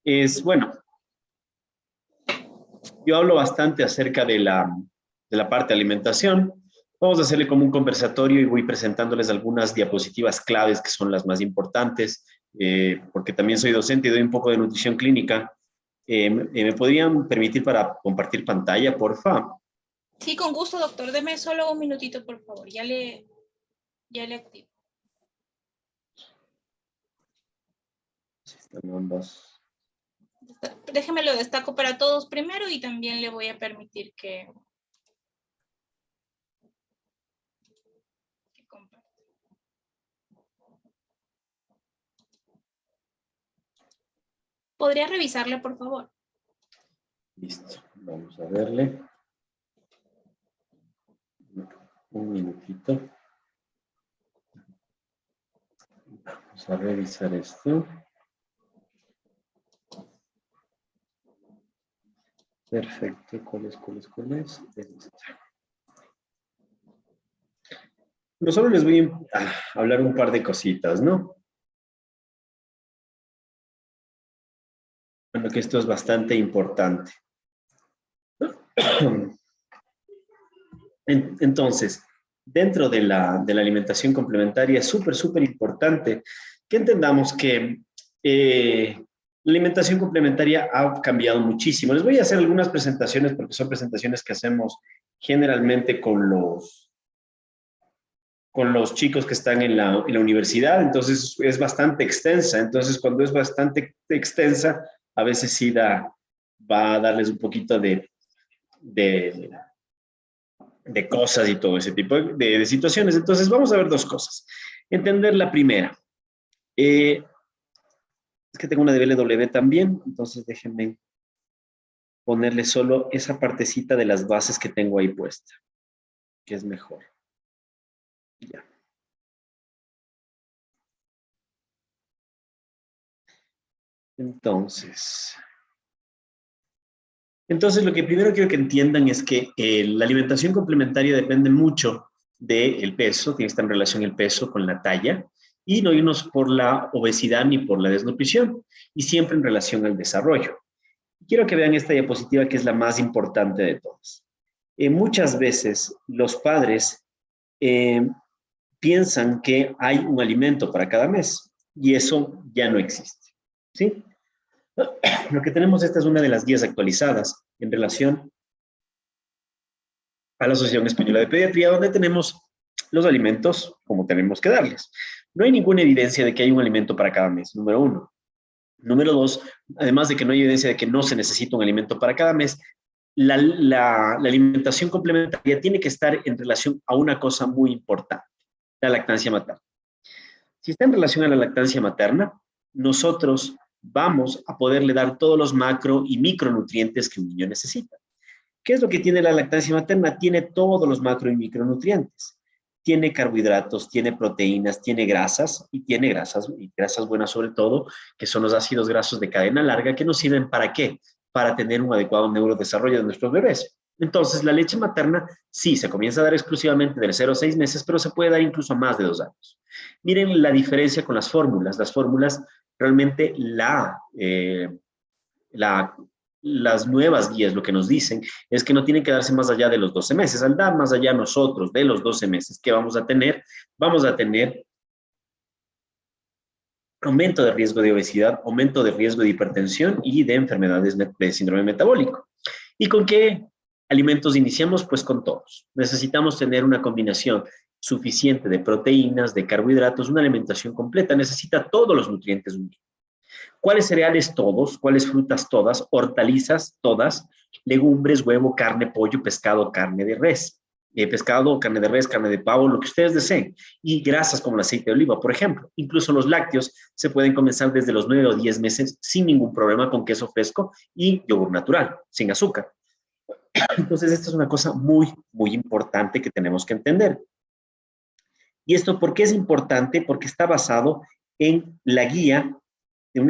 es, bueno, yo hablo bastante acerca de la parte de alimentación. Vamos a hacerle como un conversatorio y voy presentándoles algunas diapositivas claves que son las más importantes, porque también soy docente y doy un poco de nutrición clínica. ¿Me podrían permitir para compartir pantalla, porfa? Sí, con gusto, doctor. Deme solo un minutito, por favor. Ya le activo. Están ambas. Déjeme lo destaco para todos primero y también le voy a permitir que comparta. ¿Podría revisarle, por favor? Listo, vamos a verle. Un minutito. Vamos a revisar esto. Perfecto, ¿cuál es? No solo les voy a hablar un par de cositas, ¿no? Bueno, que esto es bastante importante. Entonces, dentro de la alimentación complementaria es súper importante que entendamos que la alimentación complementaria ha cambiado muchísimo. Les voy a hacer algunas presentaciones porque son presentaciones que hacemos generalmente con los chicos que están en la universidad, entonces es bastante extensa. Entonces, cuando es bastante extensa, a veces sí va a darles un poquito de, de cosas y todo ese tipo de situaciones. Entonces, vamos a ver dos cosas. Entender la primera. Es que tengo una de BLW también, entonces déjenme ponerle solo esa partecita de las bases que tengo ahí puesta, que es mejor. Ya. Entonces, lo que primero quiero que entiendan es que la alimentación complementaria depende mucho del peso, tiene que estar en relación el peso con la talla, y no irnos por la obesidad ni por la desnutrición, y siempre en relación al desarrollo. Quiero que vean esta diapositiva que es la más importante de todas. Muchas veces los padres piensan que hay un alimento para cada mes, y eso ya no existe, ¿sí? Lo que tenemos, esta es una de las guías actualizadas en relación a la Asociación Española de Pediatría, donde tenemos los alimentos como tenemos que darles. No hay ninguna evidencia de que hay un alimento para cada mes, número uno. Número dos, además de que no hay evidencia de que no se necesita un alimento para cada mes, la alimentación complementaria tiene que estar en relación a una cosa muy importante, la lactancia materna. Si está en relación a la lactancia materna, nosotros vamos a poderle dar todos los macro y micronutrientes que un niño necesita. ¿Qué es lo que tiene la lactancia materna? Tiene todos los macro y micronutrientes. Tiene carbohidratos, tiene proteínas, tiene grasas y grasas buenas sobre todo, que son los ácidos grasos de cadena larga, que nos sirven ¿para qué? Para tener un adecuado neurodesarrollo de nuestros bebés. Entonces, la leche materna sí se comienza a dar exclusivamente del 0 a 6 meses, pero se puede dar incluso a más de 2 años. Miren la diferencia con las fórmulas. Las fórmulas, realmente las nuevas guías lo que nos dicen es que no tienen que darse más allá de los 12 meses. Al dar más allá nosotros de los 12 meses, ¿qué vamos a tener? Vamos a tener aumento de riesgo de obesidad, aumento de riesgo de hipertensión y de enfermedades de síndrome metabólico. ¿Y con qué alimentos iniciamos? Pues con todos. Necesitamos tener una combinación suficiente de proteínas, de carbohidratos, una alimentación completa. Necesita todos los nutrientes unidos. ¿Cuáles cereales todos? ¿Cuáles frutas todas? Hortalizas todas, legumbres, huevo, carne, pollo, pescado, carne de res. Pescado, carne de res, carne de pavo, lo que ustedes deseen. Y grasas como el aceite de oliva, por ejemplo. Incluso los lácteos se pueden comenzar desde los 9 o 10 meses sin ningún problema con queso fresco y yogur natural, sin azúcar. Entonces, esta es una cosa muy importante que tenemos que entender. ¿Y esto por qué es importante? Porque está basado en la guía de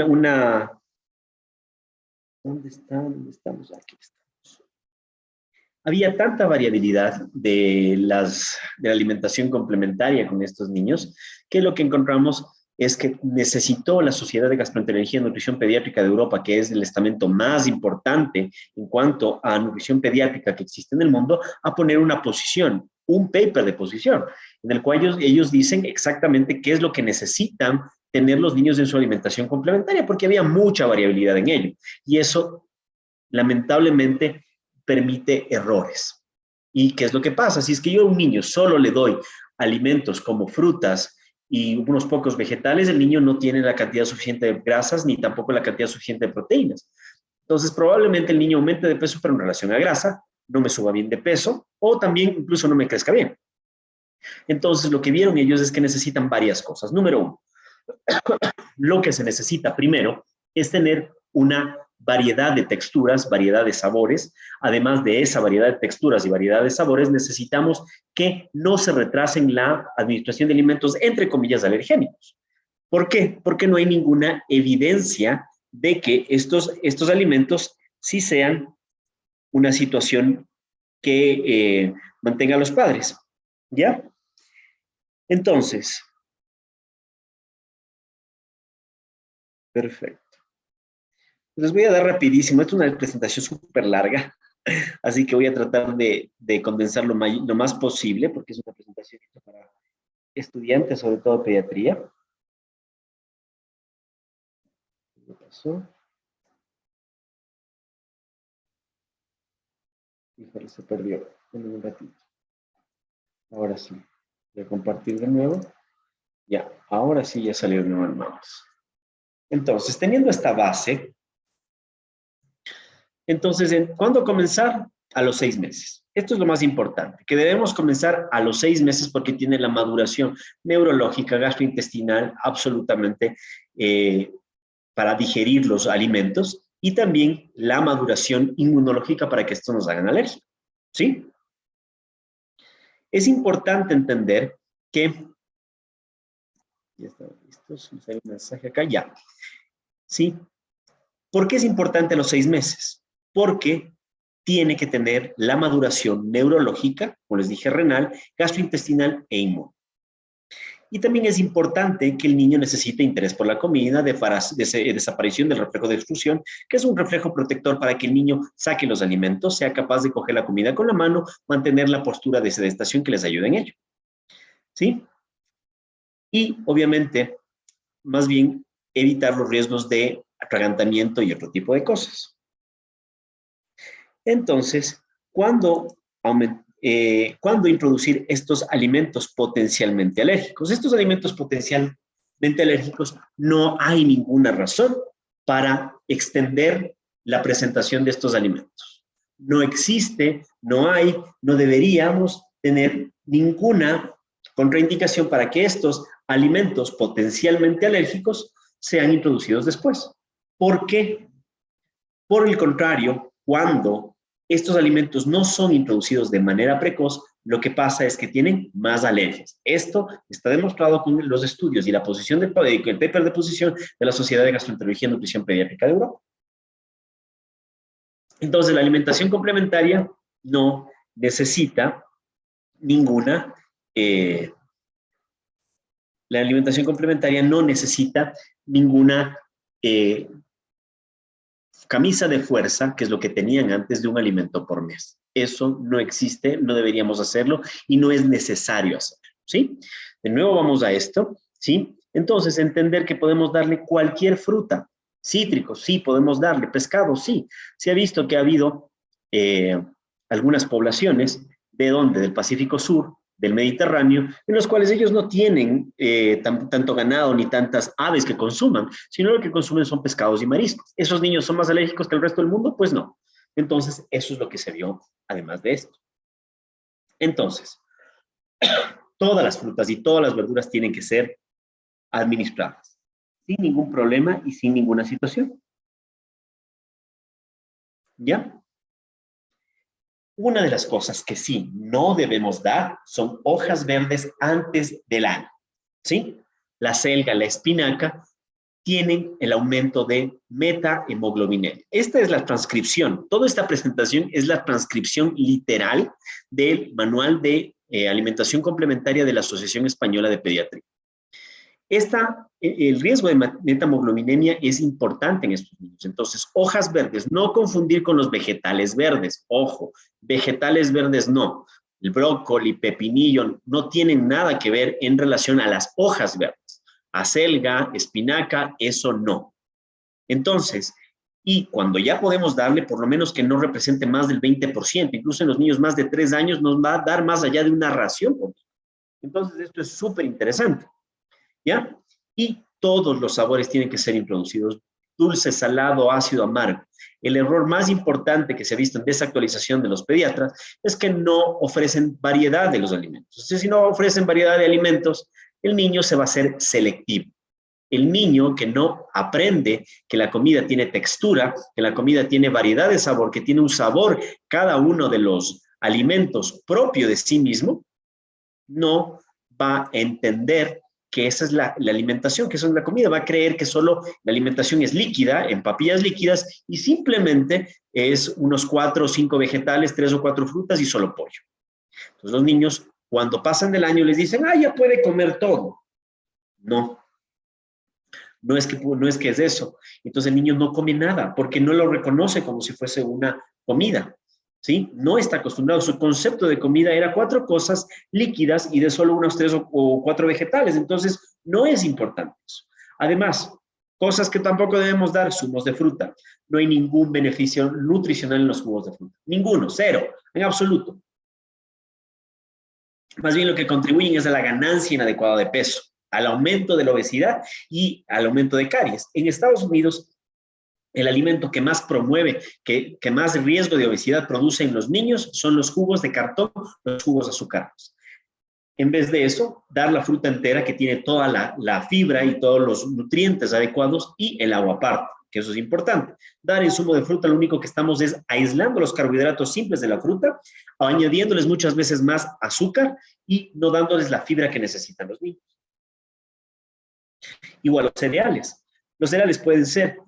¿dónde estamos? Aquí estamos. Había tanta variabilidad de la alimentación complementaria con estos niños que lo que encontramos es que necesitó la Sociedad de Gastroenterología y Nutrición Pediátrica de Europa, que es el estamento más importante en cuanto a nutrición pediátrica que existe en el mundo, a poner una posición, un paper de posición, en el cual ellos dicen exactamente qué es lo que necesitan tener los niños en su alimentación complementaria, porque había mucha variabilidad en ello. Y eso, lamentablemente, permite errores. ¿Y qué es lo que pasa? Si es que yo a un niño solo le doy alimentos como frutas y unos pocos vegetales, el niño no tiene la cantidad suficiente de grasas ni tampoco la cantidad suficiente de proteínas. Entonces, probablemente el niño aumente de peso, pero en relación a grasa, no me suba bien de peso o también incluso no me crezca bien. Entonces, lo que vieron ellos es que necesitan varias cosas. Número uno, lo que se necesita primero es tener una variedad de texturas, variedad de sabores. Además de esa variedad de texturas y variedad de sabores, necesitamos que no se retrasen la administración de alimentos, entre comillas, alergénicos. ¿Por qué? Porque no hay ninguna evidencia de que estos alimentos sí sean una situación que mantenga a los padres. ¿Ya? Entonces, perfecto. Les voy a dar rapidísimo. Esta es una presentación súper larga, así que voy a tratar de condensar lo más posible, porque es una presentación hecha para estudiantes, sobre todo pediatría. ¿Qué pasó? Híjole, se perdió. En un ratito. Ahora sí. Voy a compartir de nuevo. Ya, ahora sí ya salió de nuevo el mouse. Entonces, teniendo esta base, entonces, ¿cuándo comenzar? A los 6 meses. Esto es lo más importante, que debemos comenzar a los 6 meses porque tiene la maduración neurológica, gastrointestinal, absolutamente para digerir los alimentos y también la maduración inmunológica para que esto nos hagan alergia. ¿Sí? Es importante entender que... Ya está listo, me sale un mensaje acá, ya. ¿Sí? ¿Por qué es importante a los 6 meses? Porque tiene que tener la maduración neurológica, como les dije, renal, gastrointestinal e inmune. Y también es importante que el niño necesite interés por la comida, desaparición del reflejo de exclusión, que es un reflejo protector para que el niño saque los alimentos, sea capaz de coger la comida con la mano, mantener la postura de sedestación que les ayude en ello. ¿Sí? Y obviamente, más bien, evitar los riesgos de atragantamiento y otro tipo de cosas. Entonces, ¿cuándo introducir estos alimentos potencialmente alérgicos? Estos alimentos potencialmente alérgicos, no hay ninguna razón para extender la presentación de estos alimentos. No existe, no hay, no deberíamos tener ninguna contraindicación para que estos alimentos potencialmente alérgicos sean introducidos después. ¿Por qué? Por el contrario, cuando estos alimentos no son introducidos de manera precoz, lo que pasa es que tienen más alergias. Esto está demostrado con los estudios y la posición el paper de posición de la Sociedad de Gastroenterología y Nutrición Pediátrica de Europa. Entonces, la alimentación complementaria no necesita ninguna... la alimentación complementaria no necesita ninguna camisa de fuerza, que es lo que tenían antes de un alimento por mes. Eso no existe, no deberíamos hacerlo y no es necesario hacerlo, ¿sí? De nuevo vamos a esto, ¿sí? Entonces, entender que podemos darle cualquier fruta, cítricos, sí, podemos darle, pescado, sí. Se ha visto que ha habido algunas poblaciones de donde, del Pacífico Sur, del Mediterráneo, en los cuales ellos no tienen tanto ganado ni tantas aves que consuman, sino lo que consumen son pescados y mariscos. ¿Esos niños son más alérgicos que el resto del mundo? Pues no. Entonces, eso es lo que se vio además de esto. Entonces, todas las frutas y todas las verduras tienen que ser administradas, sin ningún problema y sin ninguna situación. ¿Ya? Una de las cosas que sí no debemos dar son hojas verdes antes del año, ¿sí? La selga, la espinaca, tienen el aumento de metahemoglobinemia. Esta es la transcripción. Toda esta presentación es la transcripción literal del manual de alimentación complementaria de la Asociación Española de Pediatría. El riesgo de metamoglobinemia es importante en estos niños. Entonces, hojas verdes, no confundir con los vegetales verdes. Ojo, vegetales verdes no. El brócoli, pepinillo, no tienen nada que ver en relación a las hojas verdes. Acelga, espinaca, eso no. Entonces, y cuando ya podemos darle, por lo menos que no represente más del 20%, incluso en los niños más de 3 años nos va a dar más allá de una ración. Entonces, esto es súper interesante, ¿ya? Y todos los sabores tienen que ser introducidos, dulce, salado, ácido, amargo. El error más importante que se ha visto en desactualización de los pediatras es que no ofrecen variedad de los alimentos. Entonces, si no ofrecen variedad de alimentos, el niño se va a hacer selectivo. El niño que no aprende que la comida tiene textura, que la comida tiene variedad de sabor, que tiene un sabor cada uno de los alimentos propio de sí mismo, no va a entender que esa es la alimentación, que eso es la comida. Va a creer que solo la alimentación es líquida, en papillas líquidas, y simplemente es unos 4 o 5 vegetales, 3 o 4 frutas y solo pollo. Entonces los niños, cuando pasan del año, les dicen, ya puede comer todo. No, no es que es eso. Entonces el niño no come nada porque no lo reconoce como si fuese una comida, ¿sí? No está acostumbrado. Su concepto de comida era 4 cosas líquidas y de solo unos 3 o 4 vegetales. Entonces no es importante eso. Además, cosas que tampoco debemos dar, zumos de fruta. No hay ningún beneficio nutricional en los jugos de fruta. Ninguno, cero, en absoluto. Más bien lo que contribuyen es a la ganancia inadecuada de peso, al aumento de la obesidad y al aumento de caries. En Estados Unidos, el alimento que más promueve, que más riesgo de obesidad produce en los niños son los jugos de cartón, los jugos azucarados. En vez de eso, dar la fruta entera que tiene toda la fibra y todos los nutrientes adecuados y el agua aparte, que eso es importante. Dar el zumo de fruta, lo único que estamos es aislando los carbohidratos simples de la fruta, añadiéndoles muchas veces más azúcar y no dándoles la fibra que necesitan los niños. Igual los cereales. Los cereales pueden ser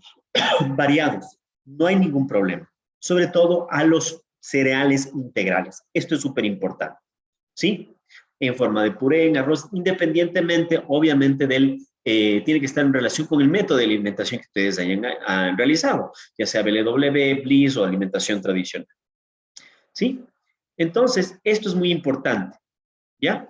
variados, no hay ningún problema. Sobre todo a los cereales integrales. Esto es súper importante, ¿sí? En forma de puré, en arroz, independientemente, obviamente, tiene que estar en relación con el método de alimentación que ustedes hayan realizado, ya sea BLW, Bliss o alimentación tradicional, ¿sí? Entonces, esto es muy importante, ¿ya?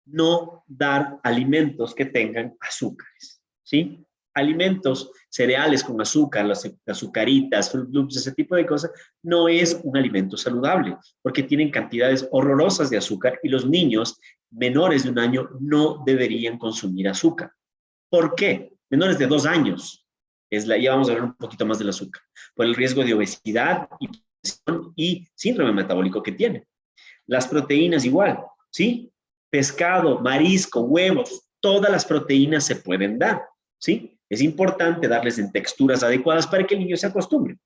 No dar alimentos que tengan azúcares, ¿sí? Alimentos, cereales con azúcar, las azucaritas, Fruit Loops, ese tipo de cosas, no es un alimento saludable, porque tienen cantidades horrorosas de azúcar y los niños menores de 1 año no deberían consumir azúcar. ¿Por qué? Menores de 2 años, ya vamos a ver un poquito más del azúcar, por el riesgo de obesidad y síndrome metabólico que tiene. Las proteínas igual, ¿sí? Pescado, marisco, huevos, todas las proteínas se pueden dar, ¿sí? Es importante darles en texturas adecuadas para que el niño se acostumbre.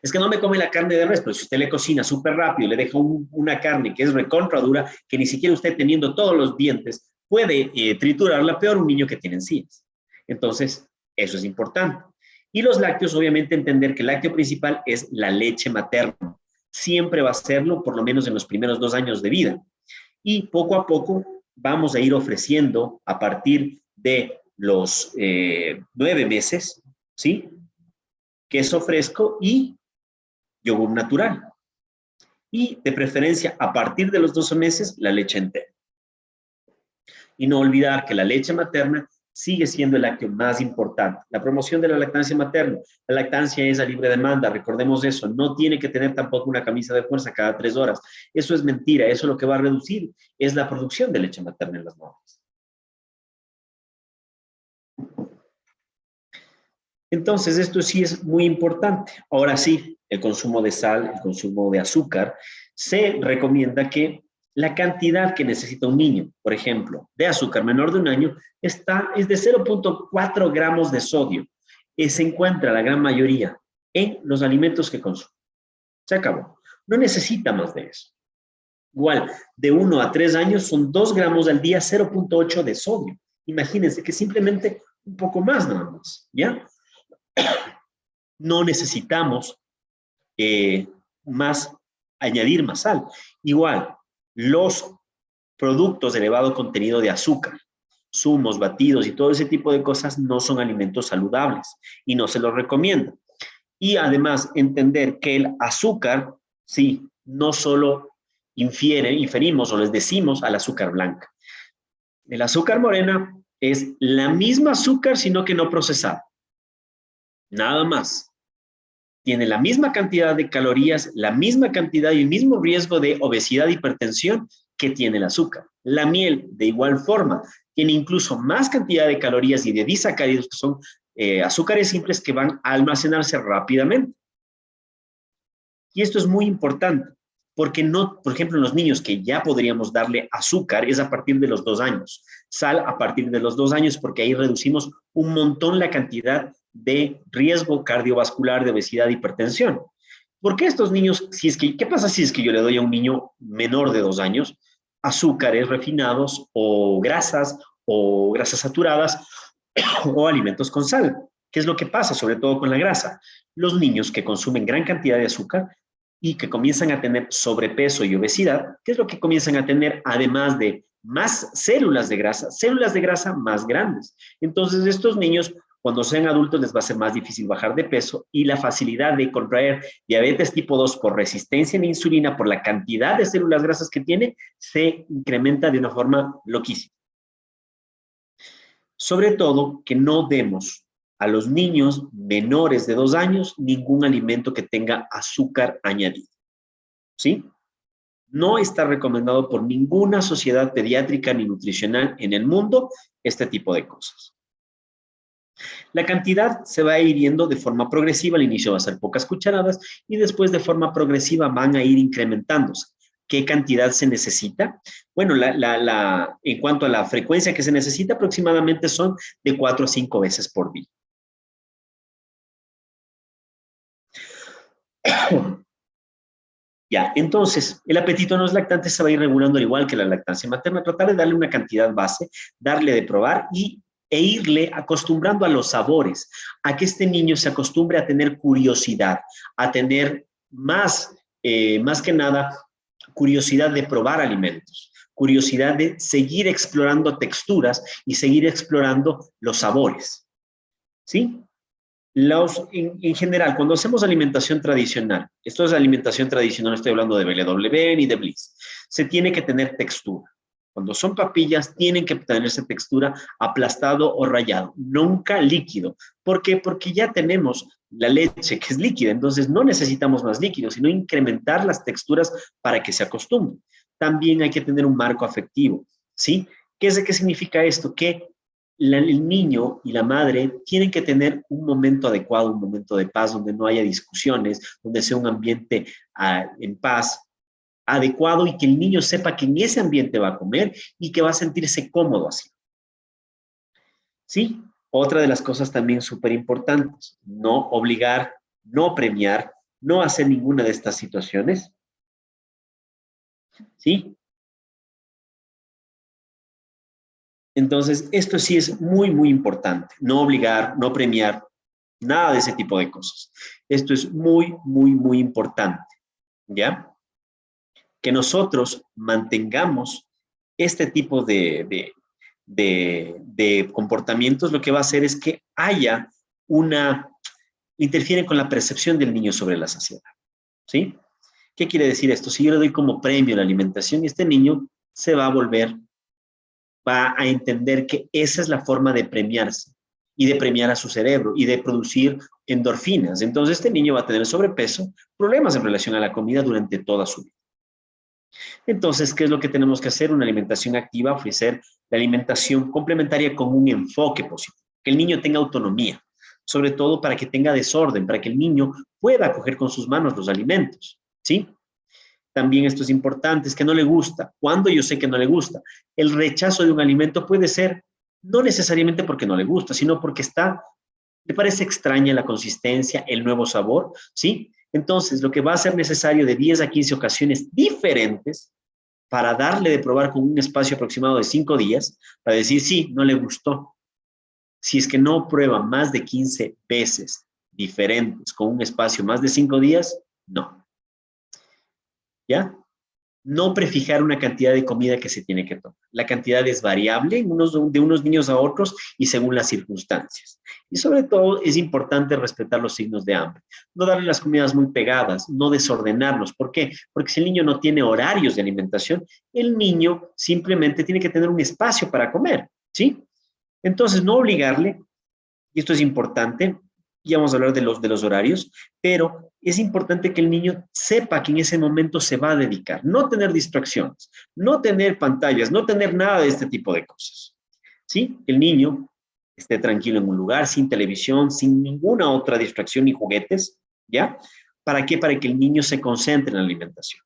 Es que no me come la carne de res, pero si usted le cocina súper rápido, le deja una carne que es recontra dura, que ni siquiera usted teniendo todos los dientes puede triturarla, peor un niño que tiene encías. Entonces, eso es importante. Y los lácteos, obviamente, entender que el lácteo principal es la leche materna. Siempre va a serlo, por lo menos en los primeros 2 años de vida. Y poco a poco vamos a ir ofreciendo a partir de los 9 meses, ¿sí? Queso fresco y yogur natural. Y de preferencia, a partir de los 12 meses, la leche entera. Y no olvidar que la leche materna sigue siendo el lácteo más importante. La promoción de la lactancia materna. La lactancia es a libre demanda, recordemos eso. No tiene que tener tampoco una camisa de fuerza cada 3 horas. Eso es mentira. Eso lo que va a reducir es la producción de leche materna en las madres. Entonces, esto sí es muy importante. Ahora sí, el consumo de sal, el consumo de azúcar, se recomienda que la cantidad que necesita un niño, por ejemplo, de azúcar menor de 1 año, es de 0.4 gramos de sodio. Se encuentra la gran mayoría en los alimentos que consume. Se acabó. No necesita más de eso. Igual, de 1 a 3 años son 2 gramos al día, 0.8 de sodio. Imagínense que simplemente un poco más nada más, ¿ya? No necesitamos añadir más sal. Igual, los productos de elevado contenido de azúcar, zumos, batidos y todo ese tipo de cosas no son alimentos saludables y no se los recomienda. Y además entender que el azúcar, sí, no solo inferimos o les decimos al azúcar blanca. El azúcar morena es la misma azúcar, sino que no procesada. Nada más. Tiene la misma cantidad de calorías, la misma cantidad y el mismo riesgo de obesidad y hipertensión que tiene el azúcar. La miel, de igual forma, tiene incluso más cantidad de calorías y de disacáridos, que son azúcares simples que van a almacenarse rápidamente. Y esto es muy importante, porque no, por ejemplo, en los niños que ya podríamos darle azúcar es a partir de los 2 años, sal a partir de los 2 años, porque ahí reducimos un montón la cantidad de riesgo cardiovascular, de obesidad, de hipertensión. ¿Por qué estos niños, qué pasa si es que yo le doy a un niño menor de 2 años azúcares refinados o grasas saturadas o alimentos con sal? ¿Qué es lo que pasa, sobre todo con la grasa? Los niños que consumen gran cantidad de azúcar y que comienzan a tener sobrepeso y obesidad, ¿qué es lo que comienzan a tener además de más células de grasa más grandes? Entonces, estos niños, cuando sean adultos, les va a ser más difícil bajar de peso y la facilidad de contraer diabetes tipo 2 por resistencia a la insulina, por la cantidad de células grasas que tiene, se incrementa de una forma loquísima. Sobre todo, que no demos a los niños menores de 2 años ningún alimento que tenga azúcar añadido. ¿Sí? No está recomendado por ninguna sociedad pediátrica ni nutricional en el mundo este tipo de cosas. La cantidad se va a ir yendo de forma progresiva, al inicio va a ser pocas cucharadas y después de forma progresiva van a ir incrementándose. ¿Qué cantidad se necesita? Bueno, en cuanto a la frecuencia que se necesita, aproximadamente son de 4 a 5 veces por día. Ya, entonces, el apetito no lactante se va a ir regulando al igual que la lactancia materna, tratar de darle una cantidad base, darle de probar e irle acostumbrando a los sabores, a que este niño se acostumbre a tener curiosidad, a tener más que nada, curiosidad de probar alimentos, curiosidad de seguir explorando texturas y seguir explorando los sabores, ¿sí? En general, cuando hacemos alimentación tradicional, esto es alimentación tradicional, no estoy hablando de BLW ni de Bliss, se tiene que tener textura. Cuando son papillas, tienen que tenerse textura aplastado o rallado, nunca líquido. ¿Por qué? Porque ya tenemos la leche que es líquida, entonces no necesitamos más líquido, sino incrementar las texturas para que se acostumbren. También hay que tener un marco afectivo, ¿sí? ¿Qué significa esto? Que el niño y la madre tienen que tener un momento adecuado, un momento de paz, donde no haya discusiones, donde sea un ambiente en paz, adecuado y que el niño sepa que en ese ambiente va a comer y que va a sentirse cómodo así. ¿Sí? Otra de las cosas también súper importantes, no obligar, no premiar, no hacer ninguna de estas situaciones. ¿Sí? Entonces, esto sí es muy, muy importante. No obligar, no premiar, nada de ese tipo de cosas. Esto es muy, muy, muy importante. ¿Ya? Que nosotros mantengamos este tipo de comportamientos, lo que va a hacer es que haya interfiere con la percepción del niño sobre la saciedad. ¿Sí? ¿Qué quiere decir esto? Si yo le doy como premio la alimentación, este niño se va a entender que esa es la forma de premiarse y de premiar a su cerebro y de producir endorfinas. Entonces este niño va a tener sobrepeso, problemas en relación a la comida durante toda su vida. Entonces, ¿qué es lo que tenemos que hacer? Una alimentación activa, ofrecer la alimentación complementaria con un enfoque positivo, que el niño tenga autonomía, sobre todo para que tenga desorden, para que el niño pueda coger con sus manos los alimentos, ¿sí? También esto es importante, es que no le gusta. ¿Cuándo yo sé que no le gusta? El rechazo de un alimento puede ser no necesariamente porque no le gusta, sino porque le parece extraña la consistencia, el nuevo sabor, ¿sí? Entonces, lo que va a ser necesario de 10 a 15 ocasiones diferentes para darle de probar con un espacio aproximado de 5 días, para decir, sí, no le gustó. Si es que no prueba más de 15 veces diferentes con un espacio más de 5 días, no. ¿Ya? No prefijar una cantidad de comida que se tiene que tomar. La cantidad es variable de unos niños a otros y según las circunstancias. Y sobre todo es importante respetar los signos de hambre. No darle las comidas muy pegadas, no desordenarlos. ¿Por qué? Porque si el niño no tiene horarios de alimentación, el niño simplemente tiene que tener un espacio para comer, ¿sí? Entonces, no obligarle, y esto es importante, ya vamos a hablar de los horarios, pero es importante que el niño sepa que en ese momento se va a dedicar, no tener distracciones, no tener pantallas, no tener nada de este tipo de cosas. ¿Sí? El niño esté tranquilo en un lugar, sin televisión, sin ninguna otra distracción ni juguetes, ¿ya? ¿Para qué? Para que el niño se concentre en la alimentación.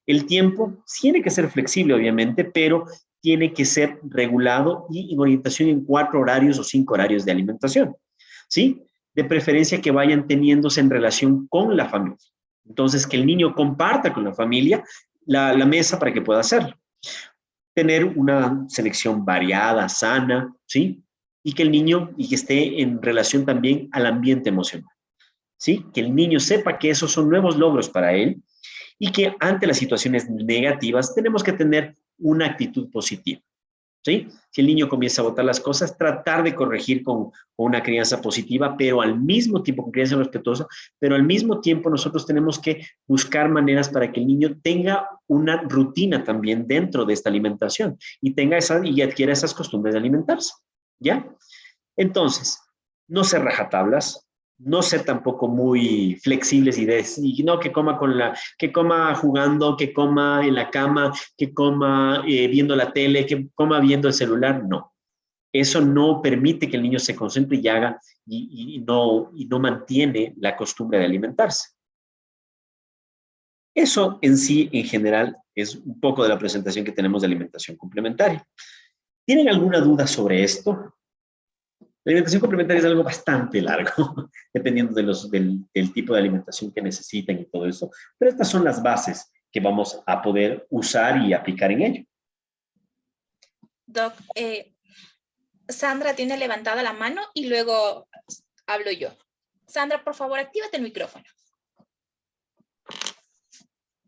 El tiempo tiene que ser flexible, obviamente, pero tiene que ser regulado y en orientación en 4 horarios o 5 horarios de alimentación, ¿sí? De preferencia que vayan teniéndose en relación con la familia. Entonces, que el niño comparta con la familia la mesa para que pueda hacerlo. Tener una selección variada, sana, ¿sí? Y que el niño y que esté en relación también al ambiente emocional, ¿sí? Que el niño sepa que esos son nuevos logros para él y que ante las situaciones negativas tenemos que tener una actitud positiva. ¿Sí? Si el niño comienza a botar las cosas, tratar de corregir con una crianza positiva, pero al mismo tiempo, con crianza respetuosa, pero al mismo tiempo nosotros tenemos que buscar maneras para que el niño tenga una rutina también dentro de esta alimentación y tenga y adquiera esas costumbres de alimentarse. ¿Ya? Entonces, no ser rajatablas, no ser tampoco muy flexibles y no que coma que coma jugando, que coma en la cama, que coma viendo la tele, que coma viendo el celular, no. Eso no permite que el niño se concentre y haga y no mantiene la costumbre de alimentarse. Eso en sí, en general, es un poco de la presentación que tenemos de alimentación complementaria. ¿Tienen alguna duda sobre esto? La alimentación complementaria es algo bastante largo, dependiendo del tipo de alimentación que necesiten y todo eso, pero estas son las bases que vamos a poder usar y aplicar en ello. Doc, Sandra tiene levantada la mano y luego hablo yo. Sandra, por favor, actívate el micrófono.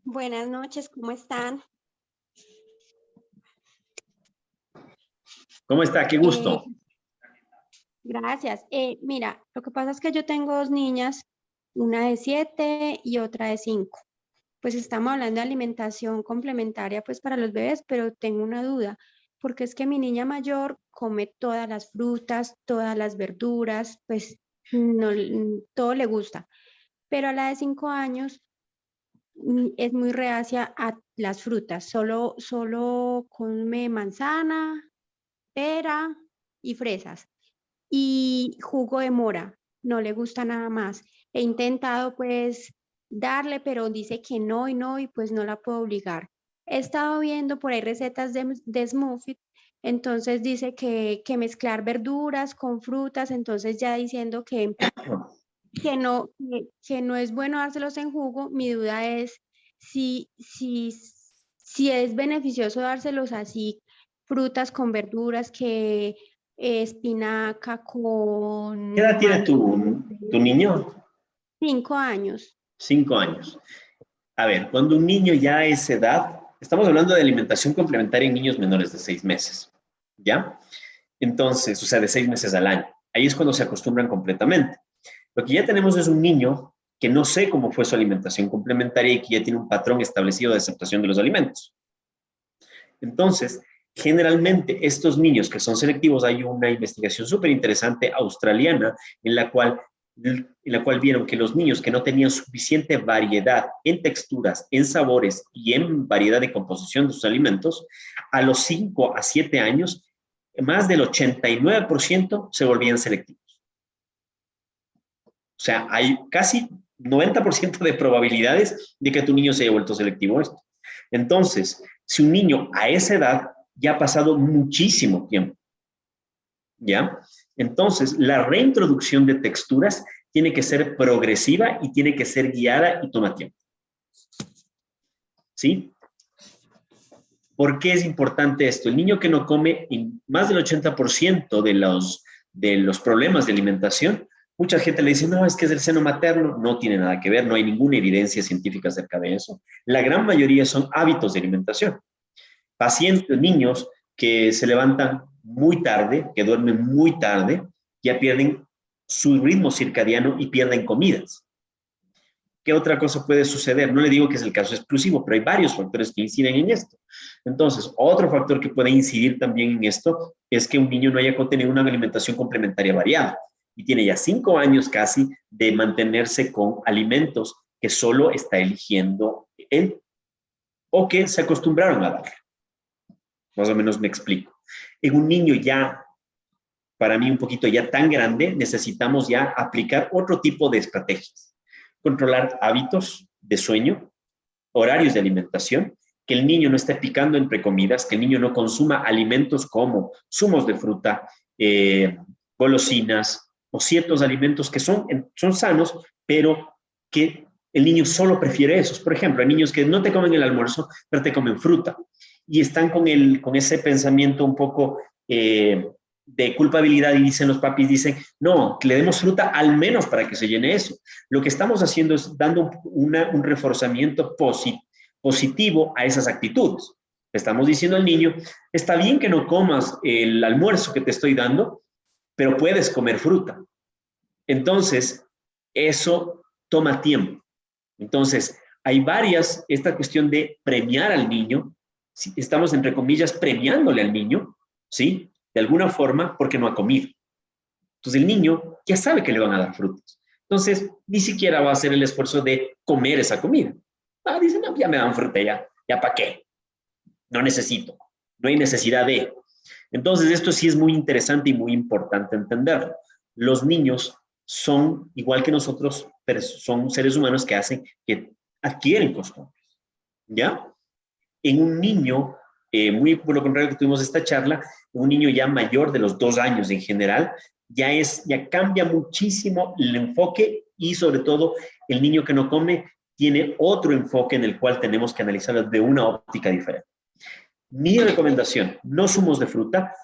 Buenas noches, ¿cómo están? ¿Cómo está? Qué gusto. Gracias. Mira, lo que pasa es que yo tengo 2 niñas, una de 7 y otra de 5. Pues estamos hablando de alimentación complementaria pues para los bebés, pero tengo una duda, porque es que mi niña mayor come todas las frutas, todas las verduras, pues no, todo le gusta, pero a la de 5 años es muy reacia a las frutas, solo come manzana, pera y fresas y jugo de mora, no le gusta nada más. He intentado pues darle, pero dice que no y no y pues no la puedo obligar. He estado viendo por ahí recetas de smoothie, entonces dice que mezclar verduras con frutas, entonces ya diciendo que no es bueno dárselos en jugo. Mi duda es si es beneficioso dárselos así, frutas con verduras, que espinaca ¿Qué con edad tiene mango. tu niño? 5 años. 5 años. A ver, cuando un niño ya a esa edad, estamos hablando de alimentación complementaria en niños menores de 6 meses, ¿ya? Entonces, o sea, de 6 meses al año. Ahí es cuando se acostumbran completamente. Lo que ya tenemos es un niño que no sé cómo fue su alimentación complementaria y que ya tiene un patrón establecido de aceptación de los alimentos. Entonces, generalmente estos niños que son selectivos, hay una investigación súper interesante australiana en la cual vieron que los niños que no tenían suficiente variedad en texturas, en sabores y en variedad de composición de sus alimentos, a los 5 a 7 años, más del 89% se volvían selectivos. O sea, hay casi 90% de probabilidades de que tu niño se haya vuelto selectivo a esto. Entonces, si un niño a esa edad ya ha pasado muchísimo tiempo, ¿ya? Entonces, la reintroducción de texturas tiene que ser progresiva y tiene que ser guiada y toma tiempo. ¿Sí? ¿Por qué es importante esto? El niño que no come, en más del 80% de los problemas de alimentación Mucha gente le dice, no, es que es el seno materno. No tiene nada que ver, no hay ninguna evidencia científica acerca de eso. La gran mayoría son hábitos de alimentación. Pacientes, niños que se levantan muy tarde, que duermen muy tarde, ya pierden su ritmo circadiano y pierden comidas. ¿Qué otra cosa puede suceder? No le digo que es el caso exclusivo, pero hay varios factores que inciden en esto. Entonces, otro factor que puede incidir también en esto es que un niño no haya tenido una alimentación complementaria variada y tiene ya 5 años casi de mantenerse con alimentos que solo está eligiendo él o que se acostumbraron a darle. Más o menos me explico. En un niño ya, para mí un poquito ya tan grande, necesitamos ya aplicar otro tipo de estrategias. Controlar hábitos de sueño, horarios de alimentación, que el niño no esté picando entre comidas, que el niño no consuma alimentos como zumos de fruta, golosinas o ciertos alimentos que son sanos, pero que el niño solo prefiere esos. Por ejemplo, hay niños que no te comen el almuerzo, pero te comen fruta y están con ese pensamiento un poco de culpabilidad y dicen los papis, dicen, no, que le demos fruta al menos para que se llene eso. Lo que estamos haciendo es dando un reforzamiento positivo a esas actitudes. Estamos diciendo al niño, está bien que no comas el almuerzo que te estoy dando, pero puedes comer fruta. Entonces, eso toma tiempo. Entonces, hay esta cuestión de premiar al niño, si estamos entre comillas premiándole al niño, ¿sí? De alguna forma, porque no ha comido. Entonces, el niño ya sabe que le van a dar frutas. Entonces, ni siquiera va a hacer el esfuerzo de comer esa comida. Dice, no, ya me dan fruta, ya para qué. No necesito, no hay necesidad de. Entonces, esto sí es muy interesante y muy importante entenderlo. Los niños son, igual que nosotros, pero son seres humanos que adquieren costumbres, ¿ya? En un niño, muy por lo contrario que tuvimos esta charla, un niño ya mayor de los 2 años en general, ya cambia muchísimo el enfoque y sobre todo el niño que no come tiene otro enfoque en el cual tenemos que analizarlo de una óptica diferente. Mi recomendación, no zumos de fruta,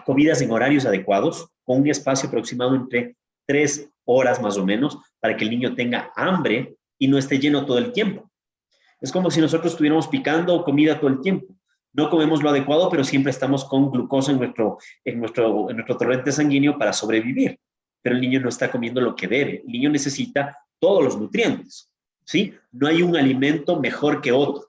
comidas en horarios adecuados, con un espacio aproximado entre 3 horas más o menos, para que el niño tenga hambre y no esté lleno todo el tiempo. Es como si nosotros estuviéramos picando comida todo el tiempo. No comemos lo adecuado, pero siempre estamos con glucosa en nuestro torrente sanguíneo para sobrevivir. Pero el niño no está comiendo lo que debe. El niño necesita todos los nutrientes, ¿sí? No hay un alimento mejor que otro,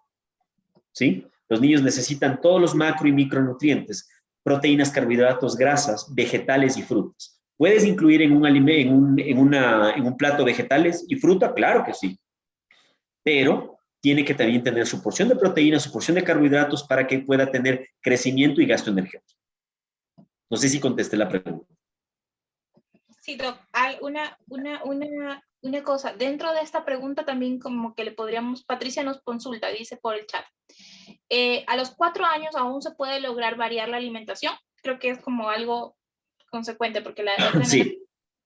¿sí? Los niños necesitan todos los macro y micronutrientes, proteínas, carbohidratos, grasas, vegetales y frutas. ¿Puedes incluir en un plato vegetales y fruta? Claro que sí. Pero tiene que también tener su porción de proteínas, su porción de carbohidratos para que pueda tener crecimiento y gasto energético. No sé si contesté la pregunta. Sí, Doc, hay una cosa. Dentro de esta pregunta también como que le podríamos, Patricia nos consulta, dice por el chat. A los 4 años aún se puede lograr variar la alimentación. Creo que es como algo consecuente porque Sí.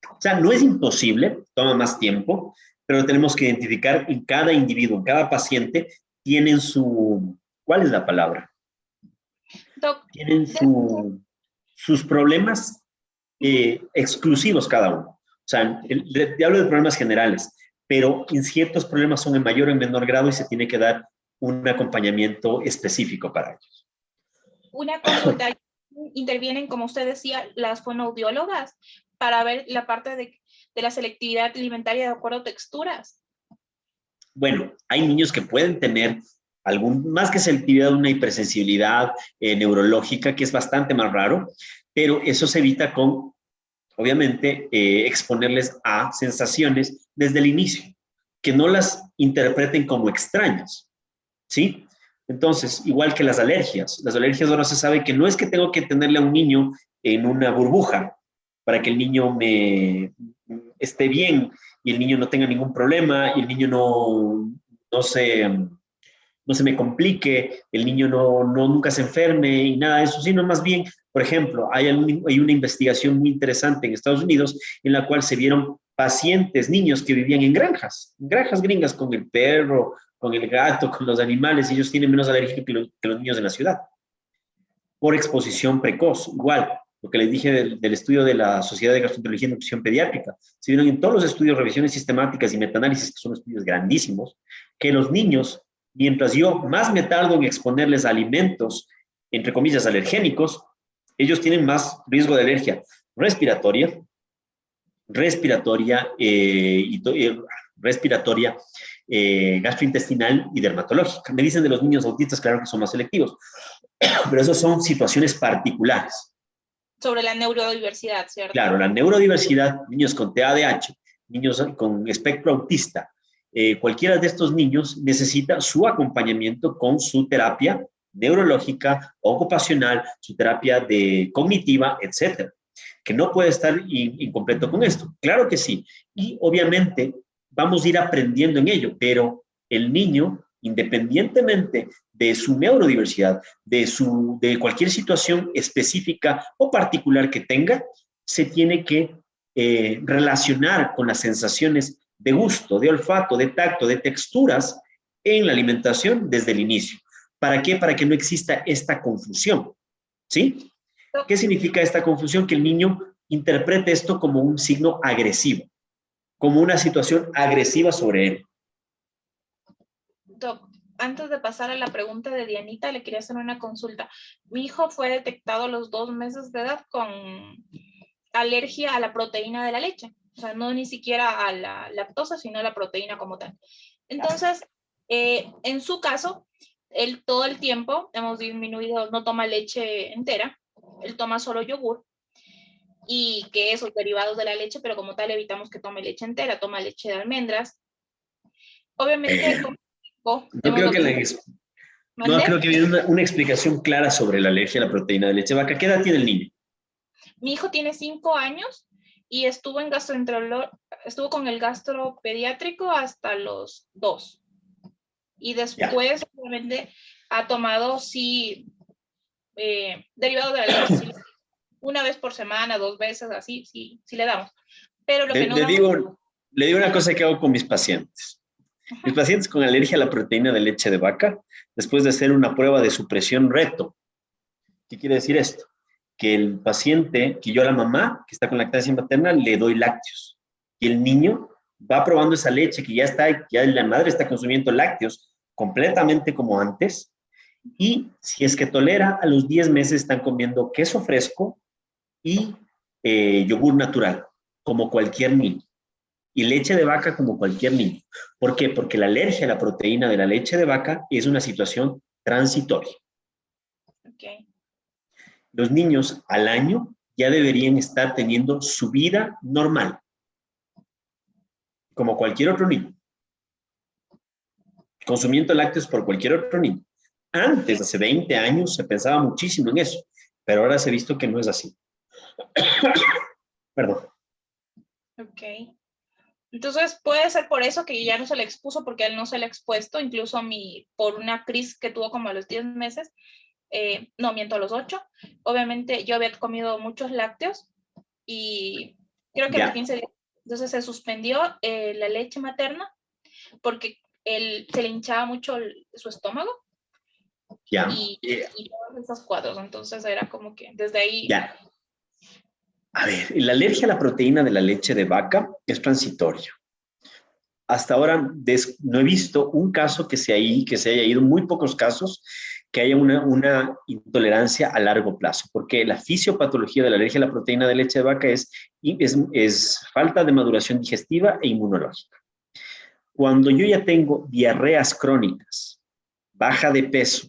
O sea, no es imposible, toma más tiempo, pero tenemos que identificar en cada individuo, en cada paciente, tienen ¿cuál es la palabra? Doc, tienen sus problemas exclusivos cada uno. O sea, te hablo de problemas generales, pero en ciertos problemas son en mayor o en menor grado y se tiene que dar un acompañamiento específico para ellos. Una consulta, intervienen, como usted decía, las fonoaudiólogas para ver la parte de la selectividad alimentaria de acuerdo a texturas. Bueno, hay niños que pueden tener más que selectividad, una hipersensibilidad neurológica, que es bastante más raro, pero eso se evita con, obviamente, exponerles a sensaciones desde el inicio, que no las interpreten como extrañas, ¿sí? Entonces, igual que las alergias ahora se sabe que no es que tengo que tenerle a un niño en una burbuja para que el niño esté bien y el niño no tenga ningún problema y el niño no se me complique, el niño nunca se enferme y nada de eso, sino más bien, por ejemplo, hay una investigación muy interesante en Estados Unidos en la cual se vieron pacientes, niños que vivían en granjas gringas con el perro, con el gato, con los animales, y ellos tienen menos alergia que los niños de la ciudad, por exposición precoz. Igual, lo que les dije del estudio de la Sociedad de Gastroenterología y Nutrición Pediátrica. Se vieron en todos los estudios, revisiones sistemáticas y metaanálisis, que son estudios grandísimos, que los niños, mientras yo más me tardo en exponerles a alimentos, entre comillas, alergénicos, ellos tienen más riesgo de alergia respiratoria, gastrointestinal y dermatológica. Me dicen de los niños autistas, claro que son más selectivos, pero esas son situaciones particulares. Sobre la neurodiversidad, ¿cierto? Claro, la neurodiversidad, niños con TDAH, niños con espectro autista, cualquiera de estos niños necesita su acompañamiento con su terapia neurológica, ocupacional, su terapia cognitiva, etcétera, que no puede estar incompleto con esto. Claro que sí. Y obviamente vamos a ir aprendiendo en ello, pero el niño, independientemente de su neurodiversidad, de cualquier situación específica o particular que tenga, se tiene que relacionar con las sensaciones de gusto, de olfato, de tacto, de texturas en la alimentación desde el inicio. ¿Para qué? Para que no exista esta confusión. ¿Sí? ¿Qué significa esta confusión? Que el niño interprete esto como un signo agresivo, como una situación agresiva sobre él. Doc, antes de pasar a la pregunta de Dianita, le quería hacer una consulta. Mi hijo fue detectado a los 2 meses de edad con alergia a la proteína de la leche. O sea, no ni siquiera a la lactosa, sino a la proteína como tal. Entonces, en su caso, él todo el tiempo hemos disminuido, no toma leche entera, él toma solo yogur y quesos derivados de la leche, pero como tal evitamos que tome leche entera, toma leche de almendras. Obviamente, no creo que haya una explicación clara sobre la alergia a la proteína de leche de vaca. ¿Qué edad tiene el niño? Mi hijo tiene 5 años y estuvo con el gastropediátrico hasta los 2. Y después, obviamente, ha tomado, sí, derivado de la leche. Sí, una vez por semana, 2 veces, así, sí le damos. Pero lo que no damos... Le digo una cosa que hago con mis pacientes. Mis pacientes con alergia a la proteína de leche de vaca, después de hacer una prueba de supresión reto. ¿Qué quiere decir esto? Que el paciente, que yo a la mamá, que está con lactancia materna, le doy lácteos. Y el niño va probando esa leche que ya la madre está consumiendo lácteos completamente como antes. Y si es que tolera, a los 10 meses están comiendo queso fresco y yogur natural, como cualquier niño. Y leche de vaca como cualquier niño. ¿Por qué? Porque la alergia a la proteína de la leche de vaca es una situación transitoria. Okay. Los niños al año ya deberían estar teniendo su vida normal, como cualquier otro niño. Consumiendo lácteos por cualquier otro niño. Antes, hace 20 años, se pensaba muchísimo en eso, pero ahora se ha visto que no es así. Perdón. Ok. Entonces, puede ser por eso que ya no se le expuso, porque él no se le ha expuesto, incluso por una crisis que tuvo como a los 10 meses, no, miento, a los 8. Obviamente, yo había comido muchos lácteos y creo que a los 15 días, entonces se suspendió la leche materna porque se le hinchaba mucho su estómago. Y todos esos cuadros, entonces era como que desde ahí... A ver, la alergia a la proteína de la leche de vaca es transitoria. Hasta ahora no he visto un caso que se haya ido, muy pocos casos, que haya una intolerancia a largo plazo, porque la fisiopatología de la alergia a la proteína de leche de vaca es falta de maduración digestiva e inmunológica. Cuando yo ya tengo diarreas crónicas, baja de peso,